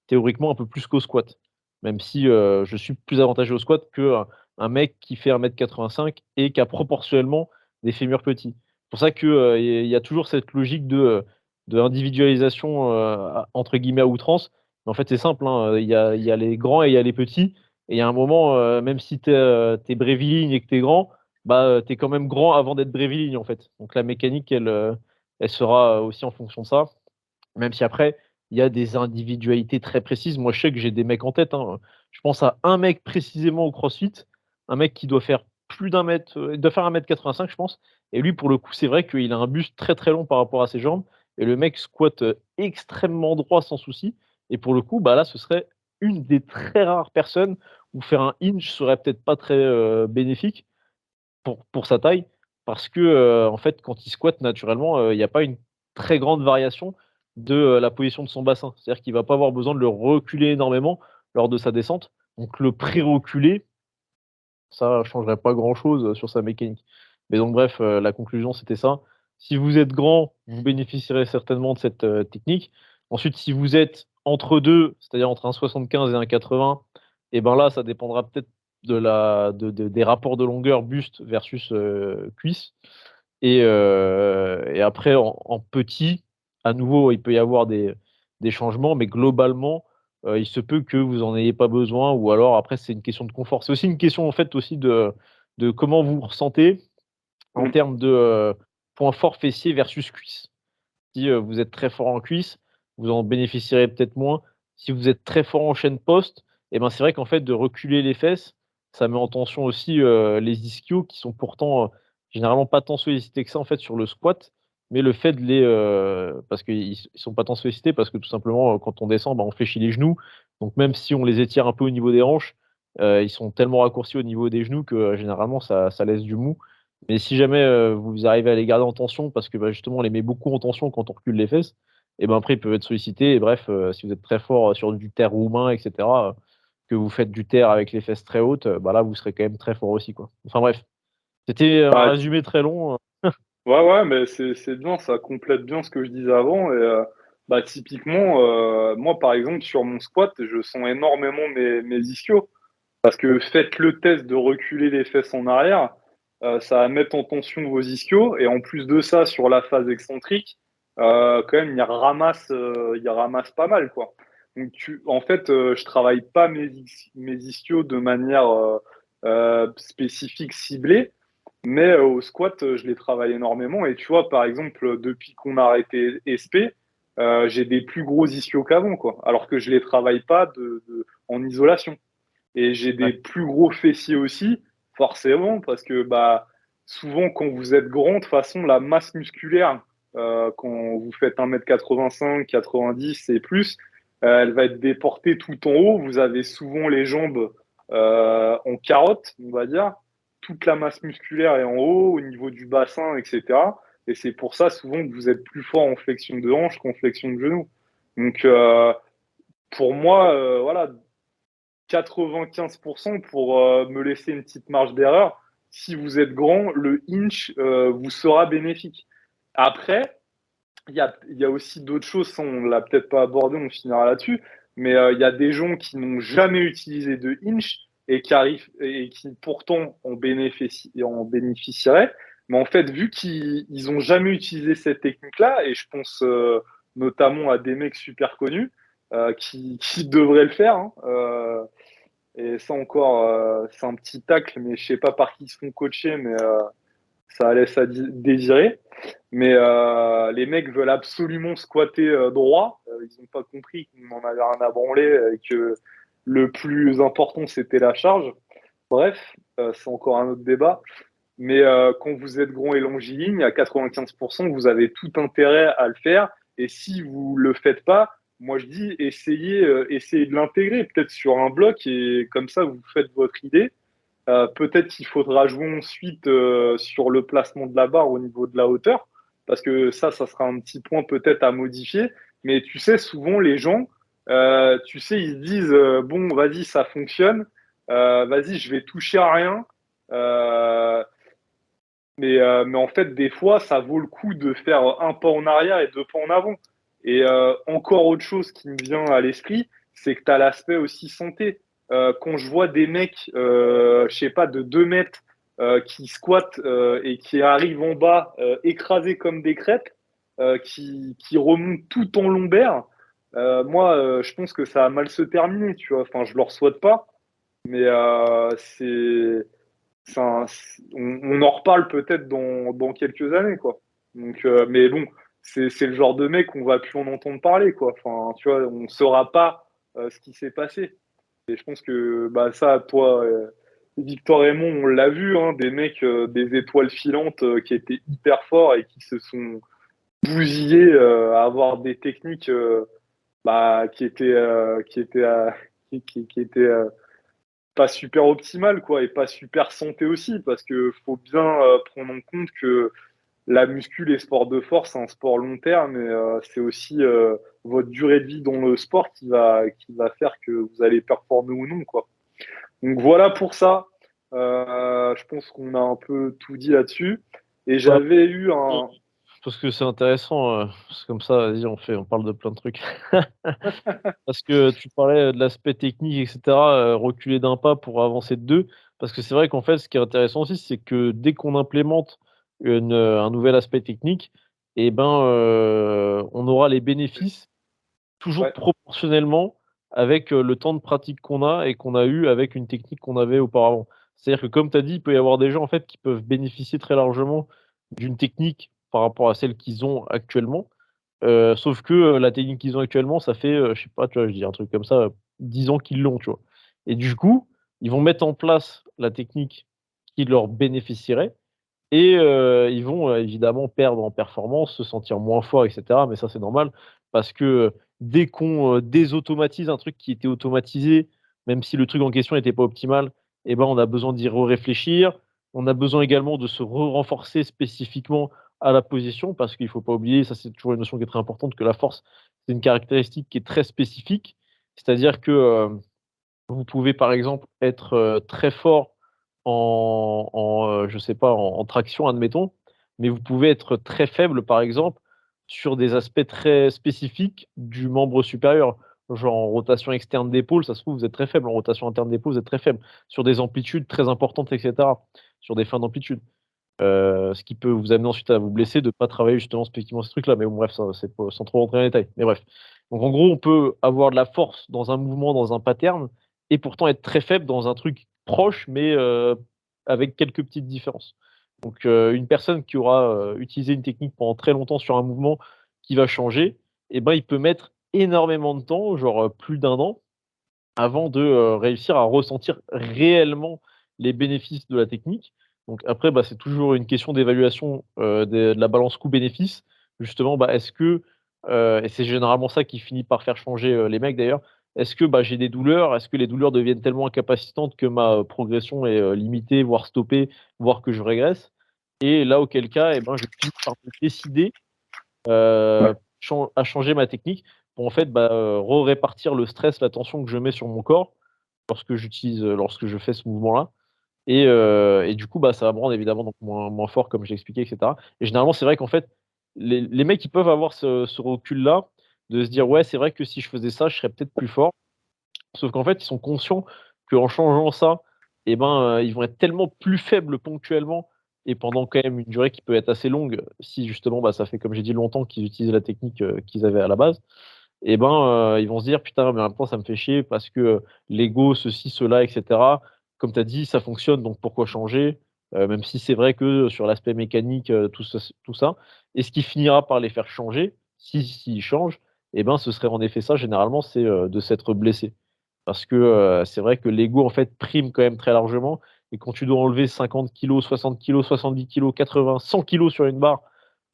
Théoriquement un peu plus qu'au squat. Même si, je suis plus avantagé au squat qu'un mec qui fait 1,85 m et qui a proportionnellement des fémurs petits. C'est pour ça que, il y a toujours cette logique de individualisation, entre guillemets «à outrance». Mais en fait, c'est simple, hein, il y a les grands et il y a les petits et il y a un moment, même si tu es bréviligne et que tu es grand, bah, tu es quand même grand avant d'être bréviligne, en fait. Donc la mécanique, elle sera aussi en fonction de ça. Même si après, il y a des individualités très précises. Moi, je sais que j'ai des mecs en tête, hein. Je pense à un mec précisément au CrossFit, un mec qui doit faire plus d'un mètre, il doit faire 1,85 m je pense et lui, pour le coup, c'est vrai qu'il a un buste très, très long par rapport à ses jambes et le mec squatte, extrêmement droit sans souci et pour le coup, bah, là, ce serait une des très rares personnes où faire un hinge serait peut-être pas très, bénéfique pour sa taille parce que, en fait, quand il squatte naturellement, il y a pas une très grande variation de, la position de son bassin. C'est-à-dire qu'il va pas avoir besoin de le reculer énormément lors de sa descente. Donc le pré-reculer, ça changerait pas grand-chose, sur sa mécanique. Mais donc bref, la conclusion, c'était ça. Si vous êtes grand, vous bénéficierez certainement de cette, technique. Ensuite, si vous êtes entre 2, c'est-à-dire entre un 75 et un 80, Et ben là, ça dépendra peut-être des rapports de longueur buste versus cuisse. Et après en petit, à nouveau, il peut y avoir des changements, mais globalement, il se peut que vous en ayez pas besoin ou alors après c'est une question de confort. C'est aussi une question en fait aussi de comment vous vous ressentez en Mm. termes de, points forts fessiers versus cuisses. Si, vous êtes très fort en cuisse, vous en bénéficierez peut-être moins. Si vous êtes très fort en chaîne poste, et ben, c'est vrai qu'en fait, de reculer les fesses, ça met en tension aussi, les ischios qui sont pourtant, généralement pas tant sollicités que ça, en fait, sur le squat. Mais le fait de les, parce qu'ils sont pas tant sollicités parce que tout simplement, quand on descend, bah, on fléchit les genoux. Donc même si on les étire un peu au niveau des hanches, ils sont tellement raccourcis au niveau des genoux que, généralement ça laisse du mou. Mais si jamais, vous arrivez à les garder en tension parce que, bah, justement, on les met beaucoup en tension quand on recule les fesses et ben, après ils peuvent être sollicités et bref, si vous êtes très fort, sur du terre roumain et cetera, que vous faites du terre avec les fesses très hautes, bah, là, vous serez quand même très fort aussi, quoi. Enfin bref, c'était un Bah, résumé très long, ouais, mais c'est bien, ça complète bien ce que je disais avant. Et bah, typiquement, moi, par exemple, sur mon squat, je sens énormément mes ischios. Parce que faites le test de reculer les fesses en arrière, ça va mettre en tension vos ischios. Et en plus de ça, sur la phase excentrique, quand même, il ramasse pas mal, quoi. Donc, en fait, je travaille pas mes ischios de manière spécifique, ciblée. Mais au squat, je les travaille énormément. Et tu vois, par exemple, depuis qu'on a arrêté SP, j'ai des plus gros ischios qu'avant, quoi. Alors que je les travaille pas en isolation. Et j'ai des ouais. plus gros fessiers aussi, forcément, parce que bah, souvent, quand vous êtes grand, de toute façon, la masse musculaire, quand vous faites 1m85, 90 et plus, elle va être déportée tout en haut. Vous avez souvent les jambes en carotte, on va dire. Toute la masse musculaire est en haut, au niveau du bassin, etc. Et c'est pour ça, souvent, que vous êtes plus fort en flexion de hanche qu'en flexion de genou. Donc, pour moi, voilà, 95% pour me laisser une petite marge d'erreur. Si vous êtes grand, le inch vous sera bénéfique. Après, il y a aussi d'autres choses, ça, on l'a peut-être pas abordé, on finira là-dessus, mais il y a des gens qui n'ont jamais utilisé de inch et qui arrivent et qui pourtant en bénéficieraient. Mais en fait, vu qu'ils ont jamais utilisé cette technique-là, et je pense notamment à des mecs super connus qui devraient le faire, hein, et ça encore, c'est un petit tacle, mais je sais pas par qui ils se font coacher, mais ça laisse à désirer. Mais les mecs veulent absolument squatter droit. Ils n'ont pas compris qu'on en avait rien à branler et que le plus important, c'était la charge. Bref, c'est encore un autre débat. Mais quand vous êtes grand et longiligne, à 95%, vous avez tout intérêt à le faire. Et si vous le faites pas, moi je dis essayez de l'intégrer peut-être sur un bloc et comme ça vous faites votre idée. Peut-être qu'il faudra jouer ensuite sur le placement de la barre au niveau de la hauteur, parce que ça sera un petit point peut-être à modifier. Mais tu sais, souvent les gens, tu sais, ils se disent bon, vas-y, ça fonctionne, vas-y, je vais toucher à rien. Euh, mais en fait, des fois, ça vaut le coup de faire un pas en arrière et deux pas en avant. Et encore autre chose qui me vient à l'esprit, c'est que tu as l'aspect aussi santé. Quand je vois des mecs, je sais pas, de 2 mètres qui squattent et qui arrivent en bas écrasés comme des crêpes, qui remontent tout en lombaire, moi, je pense que ça va mal se terminer, tu vois. Enfin, je leur souhaite pas, mais on en reparle peut-être dans quelques années, quoi. Donc, mais bon, c'est le genre de mec qu'on va plus en entendre parler, quoi. Enfin, tu vois, on saura pas ce qui s'est passé. Et je pense que bah, ça, toi, Victor Raymond, on l'a vu, hein, des mecs, des étoiles filantes qui étaient hyper forts et qui se sont bousillés à avoir des techniques bah, qui étaient pas super optimales, quoi, et pas super santé aussi, parce que faut bien prendre en compte que la muscu, les sports de force, c'est un sport long terme, et c'est aussi votre durée de vie dans le sport qui va faire que vous allez performer ou non, quoi. Donc voilà pour ça. Je pense qu'on a un peu tout dit là-dessus. Et Bah, j'avais eu un. Parce que c'est intéressant, c'est comme ça, vas-y, on parle de plein de trucs. Parce que tu parlais de l'aspect technique et cetera, reculer d'un pas pour avancer de 2. Parce que c'est vrai qu'en fait, ce qui est intéressant aussi, c'est que dès qu'on implémente un nouvel aspect technique et ben, on aura les bénéfices toujours Ouais, proportionnellement avec, le temps de pratique qu'on a et qu'on a eu avec une technique qu'on avait auparavant. C'est-à-dire que comme tu as dit, il peut y avoir des gens en fait qui peuvent bénéficier très largement d'une technique par rapport à celle qu'ils ont actuellement, sauf que, la technique qu'ils ont actuellement, ça fait, je sais pas, tu vois, je dis un truc comme ça, 10 ans qu'ils l'ont, tu vois? Et du coup, ils vont mettre en place la technique qui leur bénéficierait et ils vont, évidemment perdre en performance, se sentir moins forts et cetera, mais ça, c'est normal parce que, dès qu'on, désautomatise un truc qui était automatisé, même si le truc en question n'était pas optimal et ben, on a besoin d'y réfléchir. On a besoin également de se renforcer spécifiquement à la position parce qu'il faut pas oublier, ça, c'est toujours une notion qui est très importante, que la force, c'est une caractéristique qui est très spécifique. C'est-à-dire que, vous pouvez, par exemple, être, très fort je sais pas, en traction, admettons, mais vous pouvez être très faible, par exemple, sur des aspects très spécifiques du membre supérieur. Genre en rotation externe d'épaule, ça se trouve, vous êtes très faible. En rotation interne d'épaule, vous êtes très faible. Sur des amplitudes très importantes et cetera, sur des fins d'amplitude. Ce qui peut vous amener ensuite à vous blesser, de pas travailler justement spécifiquement ces trucs-là. Mais bon, bref, ça, c'est pas sans trop rentrer dans les détails. Mais bref. Donc en gros, on peut avoir de la force dans un mouvement, dans un pattern, et pourtant être très faible dans un truc proche, mais avec quelques petites différences. Donc une personne qui aura, utilisé une technique pendant très longtemps sur un mouvement qui va changer, et ben, il peut mettre énormément de temps, genre, plus d'1 an, avant de, réussir à ressentir réellement les bénéfices de la technique. Donc après, bah, c'est toujours une question d'évaluation, de la balance coût-bénéfice. Justement, bah, est-ce que, et c'est généralement ça qui finit par faire changer, les mecs d'ailleurs. Est-ce que, bah, j'ai des douleurs? Est-ce que les douleurs deviennent tellement incapacitantes que ma, progression est, limitée, voire stoppée, voire que je régresse? Et là, auquel cas, et ben, je finis par me décider ouais, à changer ma technique pour en fait, bah, répartir le stress, la tension que je mets sur mon corps lorsque je fais ce mouvement-là et du coup, bah, ça va me rendre évidemment donc moins fort comme j'ai expliqué et cetera et généralement, c'est vrai qu'en fait, les mecs, ils peuvent avoir ce recul-là, de se dire: «Ouais, c'est vrai que si je faisais ça, je serais peut-être plus fort». Sauf qu'en fait, ils sont conscients qu'en changeant ça et ben, ils vont être tellement plus faibles ponctuellement et pendant quand même une durée qui peut être assez longue, si justement, bah, ça fait comme j'ai dit longtemps qu'ils utilisent la technique, qu'ils avaient à la base et ben, ils vont se dire: «Putain, mais en même temps, ça me fait chier parce que, l'ego, ceci, cela et cetera». Comme tu as dit, ça fonctionne, donc pourquoi changer? Même si c'est vrai que sur l'aspect mécanique, tout ça et ce qui finira par les faire changer, s'ils changent et ben, ce serait en effet ça généralement, c'est, de s'être blessé. Parce que, c'est vrai que l'ego, en fait, prime quand même très largement et quand tu dois enlever 50 kilos, 60 kilos, 70 kilos, 80, 100 kilos sur une barre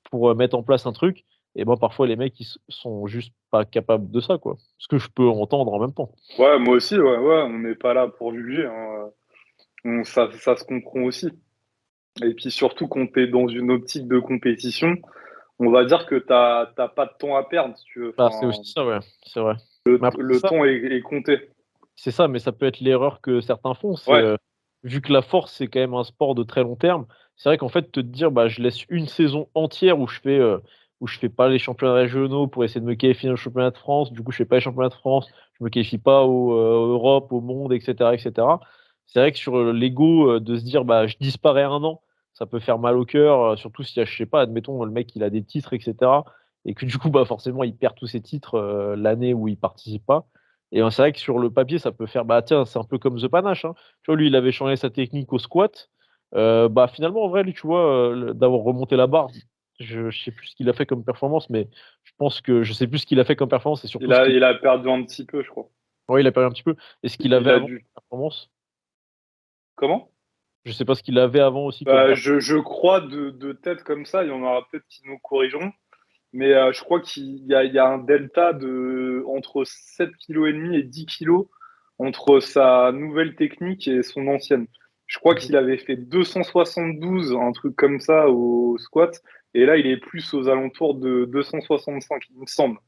pour, mettre en place un truc et ben, parfois les mecs, ils sont juste pas capables de ça, quoi. Ce que je peux entendre en même temps. ouais, moi aussi, ouais, ouais, on n'est pas là pour juger, hein. Ça se comprend aussi. Et puis surtout quand tu es dans une optique de compétition, on va dire que t'as pas de temps à perdre, si tu veux. Bah, c'est Enfin, aussi ça, ouais, c'est vrai. Mais après le ça temps est compté. c'est ça, mais ça peut être l'erreur que certains font, c'est, Ouais, vu que la force, c'est quand même un sport de très long terme, c'est vrai qu'en fait, te dire: «Bah, je laisse une saison entière où je fais pas les championnats régionaux pour essayer de me qualifier au championnat de France, du coup, je fais pas les championnats de France, je me qualifie pas aux Europe, au monde et cetera et cetera». C'est vrai que sur, l'ego, de se dire: «Bah, je disparais 1 an», ça peut faire mal au cœur, surtout si, je sais pas, admettons, le mec, il a des titres et cetera et que du coup, bah, forcément, il perd tous ses titres, l'année où il participe pas. Et c'est vrai que sur le papier, ça peut faire, bah, tiens, c'est un peu comme The Panache, hein. Tu vois, lui, il avait changé sa technique au squat. Bah, finalement, en vrai, lui, tu vois, d'avoir remonté la barre, je sais plus ce qu'il a fait comme performance, mais je pense que je sais plus ce qu'il a fait comme performance et surtout ce qu'il il a perdu un petit peu, je crois. ouais, il a perdu un petit peu et ce qu'il avait Il a avant dû. comme performance, Comment? je sais pas ce qu'il avait avant aussi comme Bah, performance. je crois de tête comme ça, il y en aura peut-être qui nous corrigeront, mais je crois il y a un delta de entre 7,5 kg et 10 kilos entre sa nouvelle technique et son ancienne. Je crois qu'il avait fait 272, un truc comme ça au squat, et là il est plus aux alentours de 265, il me semble.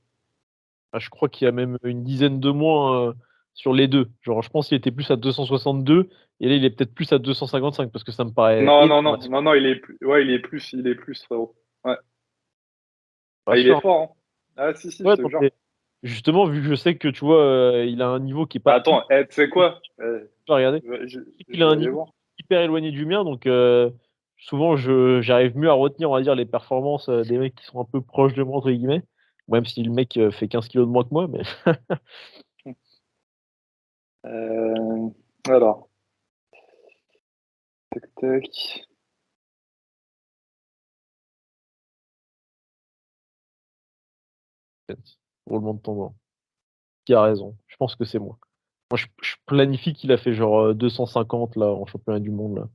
Ah, je crois qu'il y a même une dizaine de moins, sur les 2. Genre, je pense qu'il était plus à 262 et là, il est peut-être plus à 255 parce que ça me paraît Non, non, énorme. non, non, non, il est plus, ouais, il est plus, frérot. Ouais. Pas Ah, il sûr, est hein. fort, hein. Ah, si, je Ouais, te non, jure. mais justement, vu que je sais que tu vois, il a un niveau qui est Bah, pas attends, tu sais quoi? hyper regardé. Je, Je sais qu'il a je un vais aller niveau voir. hyper éloigné du mien, donc souvent j'arrive mieux à retenir, on va dire, les performances des mecs qui sont un peu proches de moi, entre guillemets. Même si le mec fait 15 kilos de moins que moi, mais Euh, alors, tac, tac. roulement de tambour. Qui a raison? Je pense que c'est moi. Moi, je planifie qu'il a fait genre 250 là en championnat du monde là,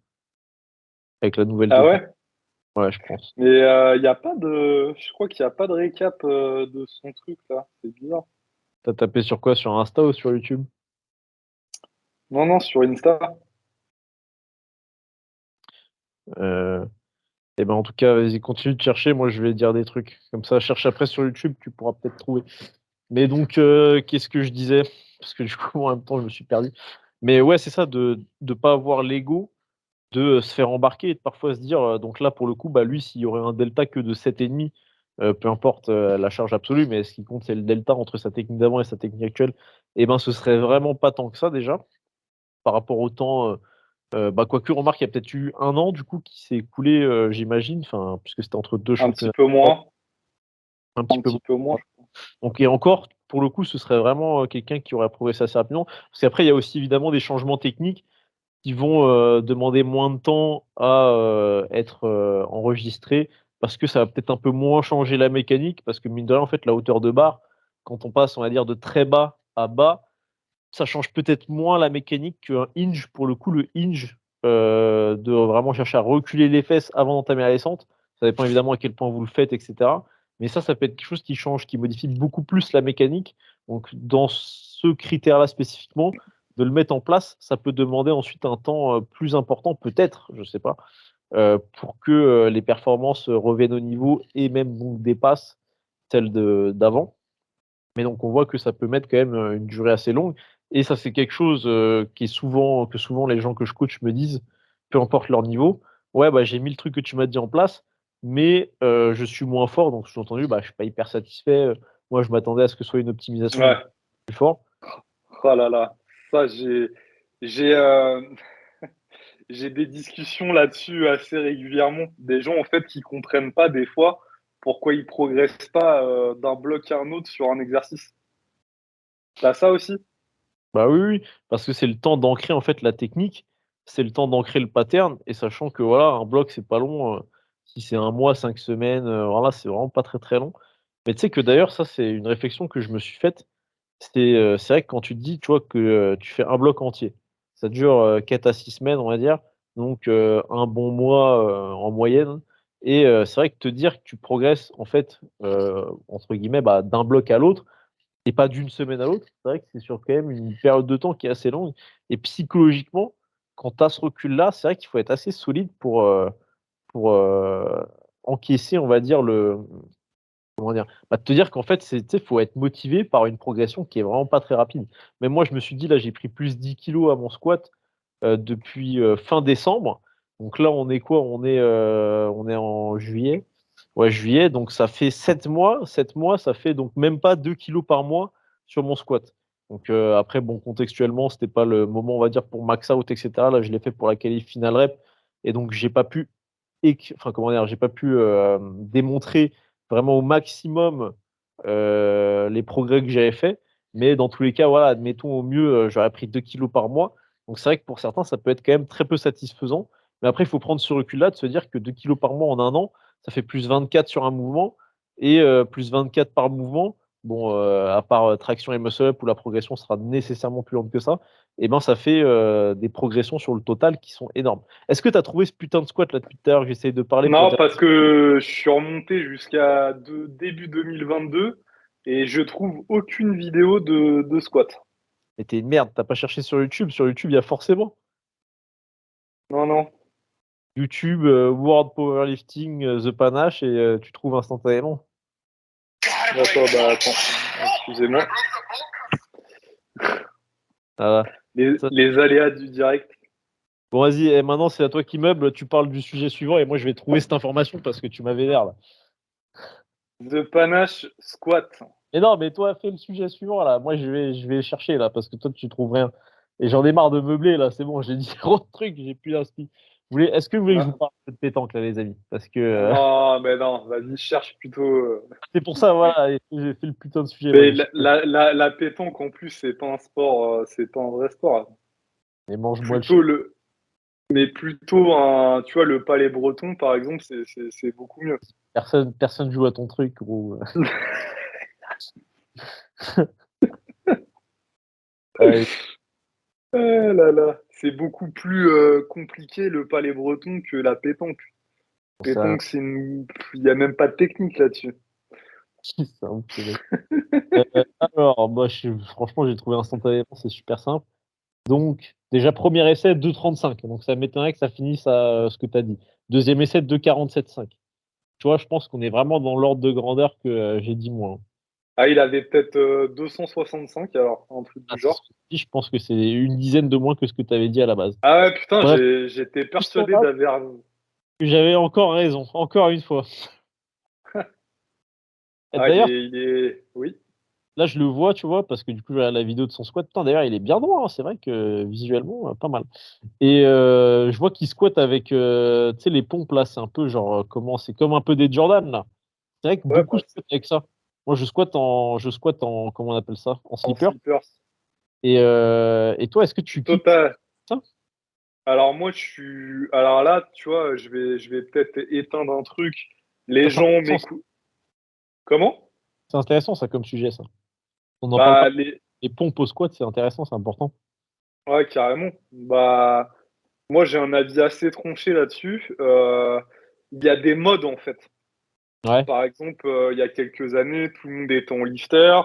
avec la nouvelle Ah technique. ouais? Ouais, je pense. Mais y a pas de. Je crois qu'il n'y a pas de récap de son truc là. C'est bizarre. T'as tapé sur quoi? Sur Insta ou sur YouTube? Non, non, sur Insta. Euh, Et ben en tout cas, vas-y, continue de chercher. Moi, je vais dire des trucs. Comme ça, cherche après sur YouTube, tu pourras peut-être trouver. Mais donc, qu'est-ce que je disais? Parce que du coup, en même temps, je me suis perdu. Mais ouais, c'est ça, de ne pas avoir l'ego, de se faire embarquer et de parfois se dire, donc là, pour le coup, bah, lui, s'il y aurait un delta que de 7,5, peu importe la charge absolue, mais ce qui compte, c'est le delta entre sa technique d'avant et sa technique actuelle, et ben ce serait vraiment pas tant que ça déjà, par rapport au temps. Bah, quoique, remarque, il y a peut-être eu un an, du coup, qui s'est écoulé, j'imagine, enfin, puisque c'était entre deux Un petit championnats, peu moins. un petit Un peu petit moins. peu moins. Donc, et encore, pour le coup, ce serait vraiment quelqu'un qui aurait progressé assez rapidement. Parce qu'après, il y a aussi évidemment des changements techniques qui vont demander moins de temps à être enregistrés parce que ça va peut-être un peu moins changer la mécanique. Parce que mine de rien, en fait, la hauteur de barre, quand on passe, on va dire, de très bas à bas, ça change peut-être moins la mécanique qu'un hinge. Pour le coup, le hinge, de vraiment chercher à reculer les fesses avant d'entamer la descente, ça dépend évidemment à quel point vous le faites, etc. Mais ça peut être quelque chose qui change, qui modifie beaucoup plus la mécanique. Donc, dans ce critère-là spécifiquement, de le mettre en place, ça peut demander ensuite un temps plus important, peut-être, je ne sais pas, pour que les performances reviennent au niveau et même donc dépassent celles d'avant. Mais donc on voit que ça peut mettre quand même une durée assez longue. Et ça, c'est quelque chose que souvent les gens que je coach me disent, peu importe leur niveau. Ouais, bah, j'ai mis le truc que tu m'as dit en place, mais je suis moins fort. Donc, sous-entendu, bah, je suis pas hyper satisfait. Moi, je m'attendais à ce que ce soit une optimisation Ouais. plus forte. Oh là là. Ça, j'ai, euh, j'ai des discussions là-dessus assez régulièrement. Des gens, en fait, qui comprennent pas des fois pourquoi ils progressent pas d'un bloc à un autre sur un exercice. T'as ça aussi? Bah oui, oui, parce que c'est le temps d'ancrer en fait la technique, c'est le temps d'ancrer le pattern, et sachant que voilà, un bloc c'est pas long, si c'est un mois, 5 semaines, voilà, c'est vraiment pas très très long. Mais tu sais que d'ailleurs, ça c'est une réflexion que je me suis faite. C'est vrai que quand tu te dis, tu vois, que tu fais un bloc entier, ça dure 4 à 6 semaines, on va dire, donc un bon mois en moyenne. Et c'est vrai que te dire que tu progresses en fait, entre guillemets, bah, d'un bloc à l'autre, et pas d'une semaine à l'autre. C'est vrai que c'est sur quand même une période de temps qui est assez longue. Et psychologiquement, quand tu as ce recul-là, c'est vrai qu'il faut être assez solide pour encaisser, on va dire, comment dire, bah, te dire qu'en fait, faut être motivé par une progression qui est vraiment pas très rapide. Mais moi, je me suis dit, là, j'ai pris plus 10 kilos à mon squat depuis fin décembre. Donc là, on est quoi? On est en juillet. Ouais, juillet, donc ça fait 7 mois. 7 mois, ça fait donc même pas 2 kilos par mois sur mon squat. Donc après, bon, contextuellement, c'était pas le moment, on va dire, pour max out, etc. Là, je l'ai fait pour la qualif finale rep. Et donc, j'ai pas pu, enfin, comment dire, j'ai pas pu démontrer vraiment au maximum les progrès que j'avais fait. Mais dans tous les cas, voilà, admettons au mieux, j'aurais pris 2 kilos par mois. Donc c'est vrai que pour certains, ça peut être quand même très peu satisfaisant. Mais après, il faut prendre ce recul-là, de se dire que 2 kilos par mois en un an, ça fait plus 24 sur un mouvement. Et plus 24 par mouvement, bon, à part traction et muscle-up où la progression sera nécessairement plus lente que ça, et ben ça fait des progressions sur le total qui sont énormes. Est-ce que tu as trouvé ce putain de squat là depuis tout à l'heure que j'essaye de parler pour Non, dire. parce que je suis remonté jusqu'à début 2022 et je trouve aucune vidéo de squat. Mais t'es une merde, t'as pas cherché sur YouTube. Sur YouTube, il y a forcément. Non, non. YouTube, World Powerlifting, The Panache, et tu trouves instantanément. D'accord, bah attends, excusez-moi. Voilà. Ça- Les aléas du direct. Bon, vas-y, et maintenant c'est à toi qui meuble, tu parles du sujet suivant et moi je vais trouver cette information parce que tu m'avais l'air là. The Panache Squat. Et non, mais toi, fais le sujet suivant, là. Moi, je vais chercher, là, parce que toi, tu trouves rien. Et j'en ai marre de meubler, là. C'est bon, j'ai dit trop de trucs, j'ai plus d'inspi. Est-ce que vous voulez que je vous Ah, parle de pétanque, là, les amis? Parce que non, mais non, vas-y, cherche plutôt. c'est pour ça, voilà, j'ai fait le putain de sujet, moi. Mais la pétanque, en plus, c'est pas un sport, c'est pas un vrai sport. Et mange-moi le chien. Plutôt le, mais plutôt un, tu vois, le palais breton, par exemple, c'est beaucoup mieux. Personne joue à ton truc, gros. Ouais, Eh là là, c'est beaucoup plus compliqué le palais breton que la pétanque. ça, Pétanque, il y a même pas de technique là-dessus. c'est un petit mec. Alors, moi, franchement, j'ai trouvé instantanément, c'est super simple. Donc, déjà, premier essai, 2,35. Donc, ça m'étonnerait que ça finisse à ce que tu as dit. Deuxième essai, 2,47,5. Tu vois, je pense qu'on est vraiment dans l'ordre de grandeur que j'ai dit moi. Ah, il avait peut-être 265 alors, un truc Ah, du genre. je pense que c'est une dizaine de moins que ce que tu avais dit à la base. Ah ouais, putain, Bref, j'étais plus ça persuadé va, d'avoir. que j'avais encore raison, encore une fois. Et Ah, d'ailleurs, Oui. là, je le vois, tu vois, parce que du coup, je regarde la vidéo de son squat. Putain, d'ailleurs, il est bien droit, hein. C'est vrai que visuellement, pas mal. Et je vois qu'il squatte avec, tu sais, les pompes là. C'est un peu genre, comment, c'est comme un peu des Jordan là. C'est vrai que Ouais, beaucoup bah, squattent avec ça. Moi, je squatte en, comment on appelle ça? En en slipper. slippers. Et toi, est-ce que tu kiffes Total. ça? Alors moi, je suis. Alors là, tu vois, je vais peut-être éteindre un truc. Les Ça, c'est gens intéressant, m'écoutent. Comment? c'est intéressant, ça, comme sujet, ça. On n'en parle pas. Bah, Les pompes au squat, c'est intéressant, c'est important. ouais, carrément. Bah, moi, j'ai un avis assez tranché là-dessus. Il y a des modes, en fait. Ouais. Par exemple, il y a quelques années, tout le monde était en lifter.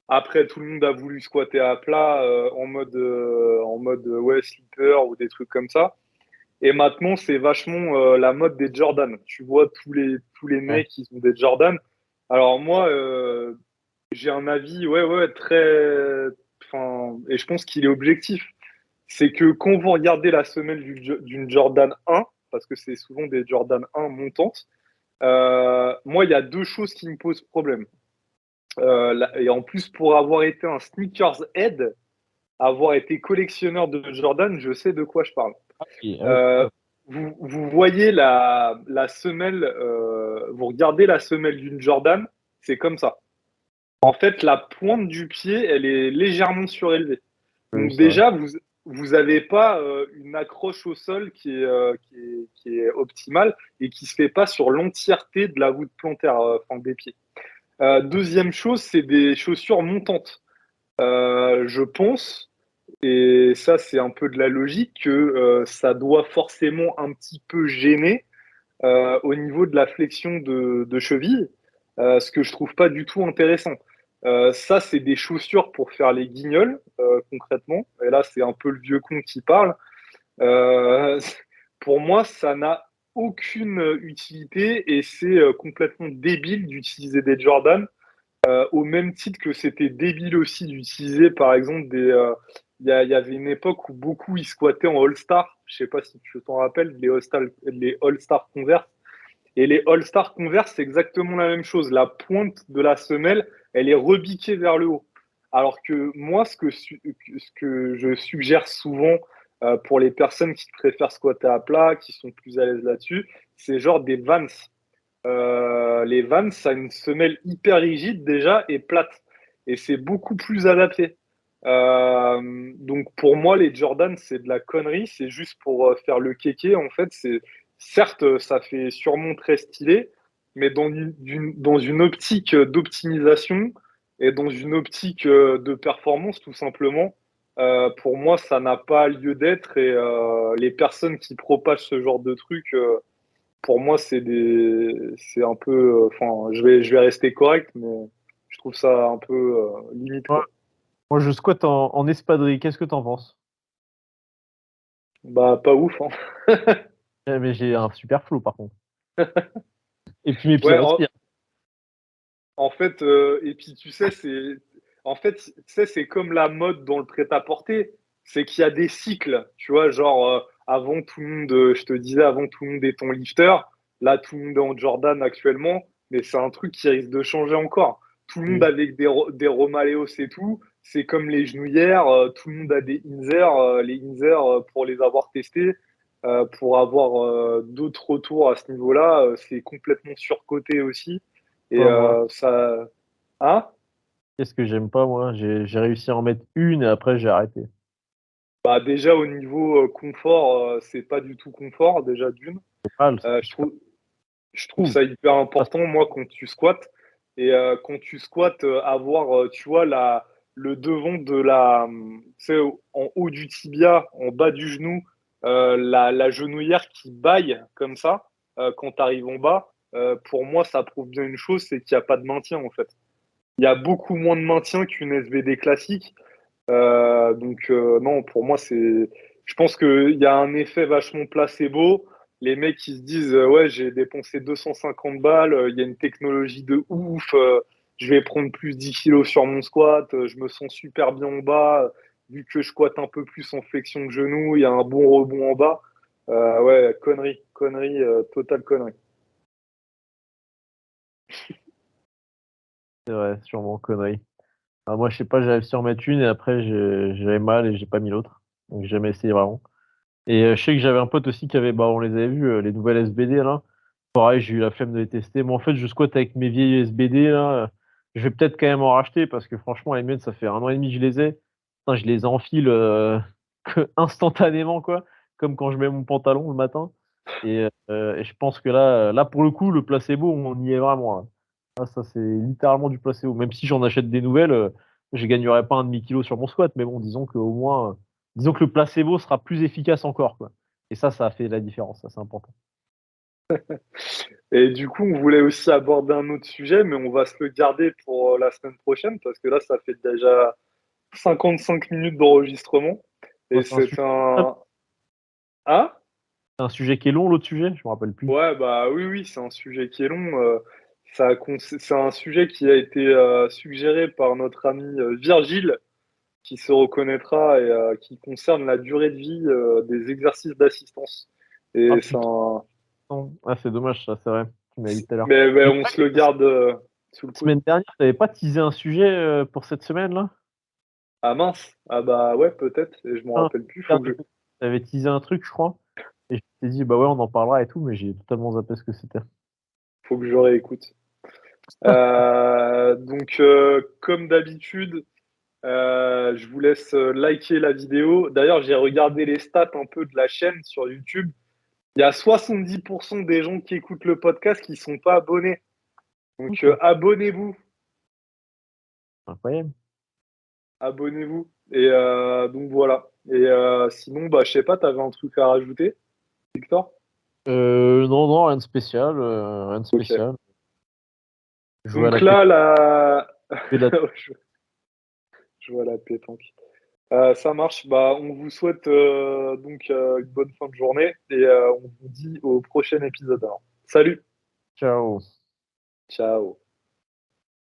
Après, tout le monde a voulu squatter à plat en mode ouais, sleeper ou des trucs comme ça. Et maintenant, c'est vachement la mode des Jordan. Tu vois, tous les Ouais. mecs, ils ont des Jordan. Alors moi, j'ai un avis, ouais, ouais, très, enfin, et je pense qu'il est objectif. C'est que quand vous regardez la semelle d'une Jordan 1, parce que c'est souvent des Jordan 1 montantes, moi, il y a deux choses qui me posent problème. Et en plus, pour avoir été un sneakers head, avoir été collectionneur de Jordan, je sais de quoi je parle. Ok. Euh, vous voyez la semelle, vous regardez la semelle d'une Jordan, c'est comme ça. En fait, la pointe du pied, elle est légèrement surélevée. Oui, Donc c'est vrai. déjà, vous avez pas une accroche au sol qui est optimale et qui se fait pas sur l'entièreté de la voûte plantaire, enfin des pieds. Deuxième chose, c'est des chaussures montantes. Je pense, et ça c'est un peu de la logique, que ça doit forcément un petit peu gêner au niveau de la flexion de cheville, ce que je trouve pas du tout intéressant. Ça, c'est des chaussures pour faire les guignols, concrètement. Et là, c'est un peu le vieux con qui parle. Euh, pour moi, ça n'a aucune utilité et c'est complètement débile d'utiliser des Jordan au même titre que c'était débile aussi d'utiliser, par exemple, il y avait une époque où beaucoup ils squattaient en All-Star. Je sais pas si tu t'en rappelles, les All-Star Converse. Et les All-Star Converse, c'est exactement la même chose. La pointe de la semelle, elle est rebiquée vers le haut. Alors que moi, ce que je suggère souvent pour les personnes qui préfèrent squatter à plat, qui sont plus à l'aise là-dessus, c'est genre des Vans. Les Vans, ça a une semelle hyper rigide déjà et plate. Et c'est beaucoup plus adapté. Donc pour moi, les Jordan, c'est de la connerie. C'est juste pour faire le kéké. En fait, certes, ça fait sûrement très stylé, mais dans une optique d'optimisation et dans une optique de performance, tout simplement. Pour moi, ça n'a pas lieu d'être. Et les personnes qui propagent ce genre de truc, pour moi, c'est un peu, enfin, je vais rester correct, mais je trouve ça un peu limite, Ouais. quoi. Moi, je squatte en espadrille. Qu'est-ce que t'en penses? Bah, pas ouf, hein. Mais j'ai un super flow, par contre. Et puis mes pieds Ouais, en, respirent. en fait, et puis tu sais, c'est comme la mode dans le prêt-à-porter, c'est qu'il y a des cycles, tu vois, genre, avant tout le monde, je te disais, avant tout le monde est en lifter, là, tout le monde est en Jordan actuellement, mais c'est un truc qui risque de changer encore. Tout le monde Oui. avec des Romaleos et tout, c'est comme les genouillères, tout le monde a des Inzer, les Inzer, pour les avoir testés, pour avoir d'autres retours à ce niveau-là, c'est complètement surcoté aussi. Et Pas moi. ça. Hein? Qu'est-ce que j'aime pas, moi? J'ai réussi à en mettre une et après j'ai arrêté. Bah déjà au niveau confort, c'est pas du tout confort, déjà d'une. C'est pas le Euh, je je trouve, je trouve trouve. ça hyper important, moi, quand tu squattes. Et quand tu squattes, avoir, tu vois, le devant de la, tu sais, en haut du tibia, en bas du genou, la genouillère qui baille comme ça, quand tu arrives en bas, pour moi, ça prouve bien une chose, c'est qu'il n'y a pas de maintien, en fait. Il y a beaucoup moins de maintien qu'une SBD classique. Donc non, pour moi, je pense qu'il y a un effet vachement placebo. Les mecs qui se disent ouais, j'ai dépensé 250 balles, il y a une technologie de ouf, je vais prendre plus 10 kilos sur mon squat, je me sens super bien en bas, vu que je squatte un peu plus en flexion de genou, il y a un bon rebond en bas. Ouais, connerie, totale connerie. C'est vrai, sûrement connerie. Ah, moi, je sais pas, j'ai réussi à en mettre une et après j'avais mal et j'ai pas mis l'autre. Donc j'ai jamais essayé vraiment. Et je sais que j'avais un pote aussi qui avait, bah, on les avait vus, les nouvelles SBD là. Pareil, j'ai eu la flemme de les tester. Moi, en fait, je squatte avec mes vieilles SBD là. Je vais peut-être quand même en racheter parce que franchement, les miennes, ça fait 1 an et demi que je les ai. Putain, je les enfile que instantanément, quoi. Comme quand je mets mon pantalon le matin. Et je pense que là, pour le coup, le placebo, on y est vraiment là. Ah, ça, c'est littéralement du placebo. Même si j'en achète des nouvelles, je gagnerai pas un demi-kilo sur mon squat. Mais bon, disons qu'au moins, disons que le placebo sera plus efficace encore, quoi. Et ça a fait la différence. Ça, c'est important. Et du coup, on voulait aussi aborder un autre sujet, mais on va se le garder pour la semaine prochaine, parce que là, ça fait déjà 55 minutes d'enregistrement. Bon, Et c'est un. Ah? c'est un sujet qui est long, l'autre sujet? Je me rappelle plus. Ouais, bah oui, oui, c'est un sujet qui est long. C'est un sujet qui a été suggéré par notre ami Virgile, qui se reconnaîtra et qui concerne la durée de vie des exercices d'assistance. Ah Et c'est putain, un. ah, c'est dommage, ça, c'est vrai. Tu m'as dit tout à l'heure. Mais Mais on ouais, se le la garde sous le coude. semaine dernière, t'avais pas teasé un sujet pour cette semaine-là? Ah mince, ah bah ouais, peut-être, et je m'en Putain, rappelle plus, faut que je. t'avais teasé un truc, je crois. Et je t'ai dit, bah ouais, on en parlera et tout, mais j'ai totalement zappé ce que c'était. Faut que je réécoute. Donc, comme d'habitude, je vous laisse liker la vidéo. D'ailleurs, j'ai regardé les stats un peu de la chaîne sur YouTube. Il y a 70% des gens qui écoutent le podcast qui sont pas abonnés. Donc, Ok, abonnez-vous. incroyable. Abonnez-vous. Et donc, voilà. Et sinon, bah, je sais pas, t'avais un truc à rajouter, Victor? Non, non, rien de spécial, rien de Ok. spécial. Jouer à Donc la là, la. pétanque. je je vois la pétanque. Ça marche. Bah, on vous souhaite donc une bonne fin de journée et on vous dit au prochain épisode. Alors. Salut, Ciao. ciao.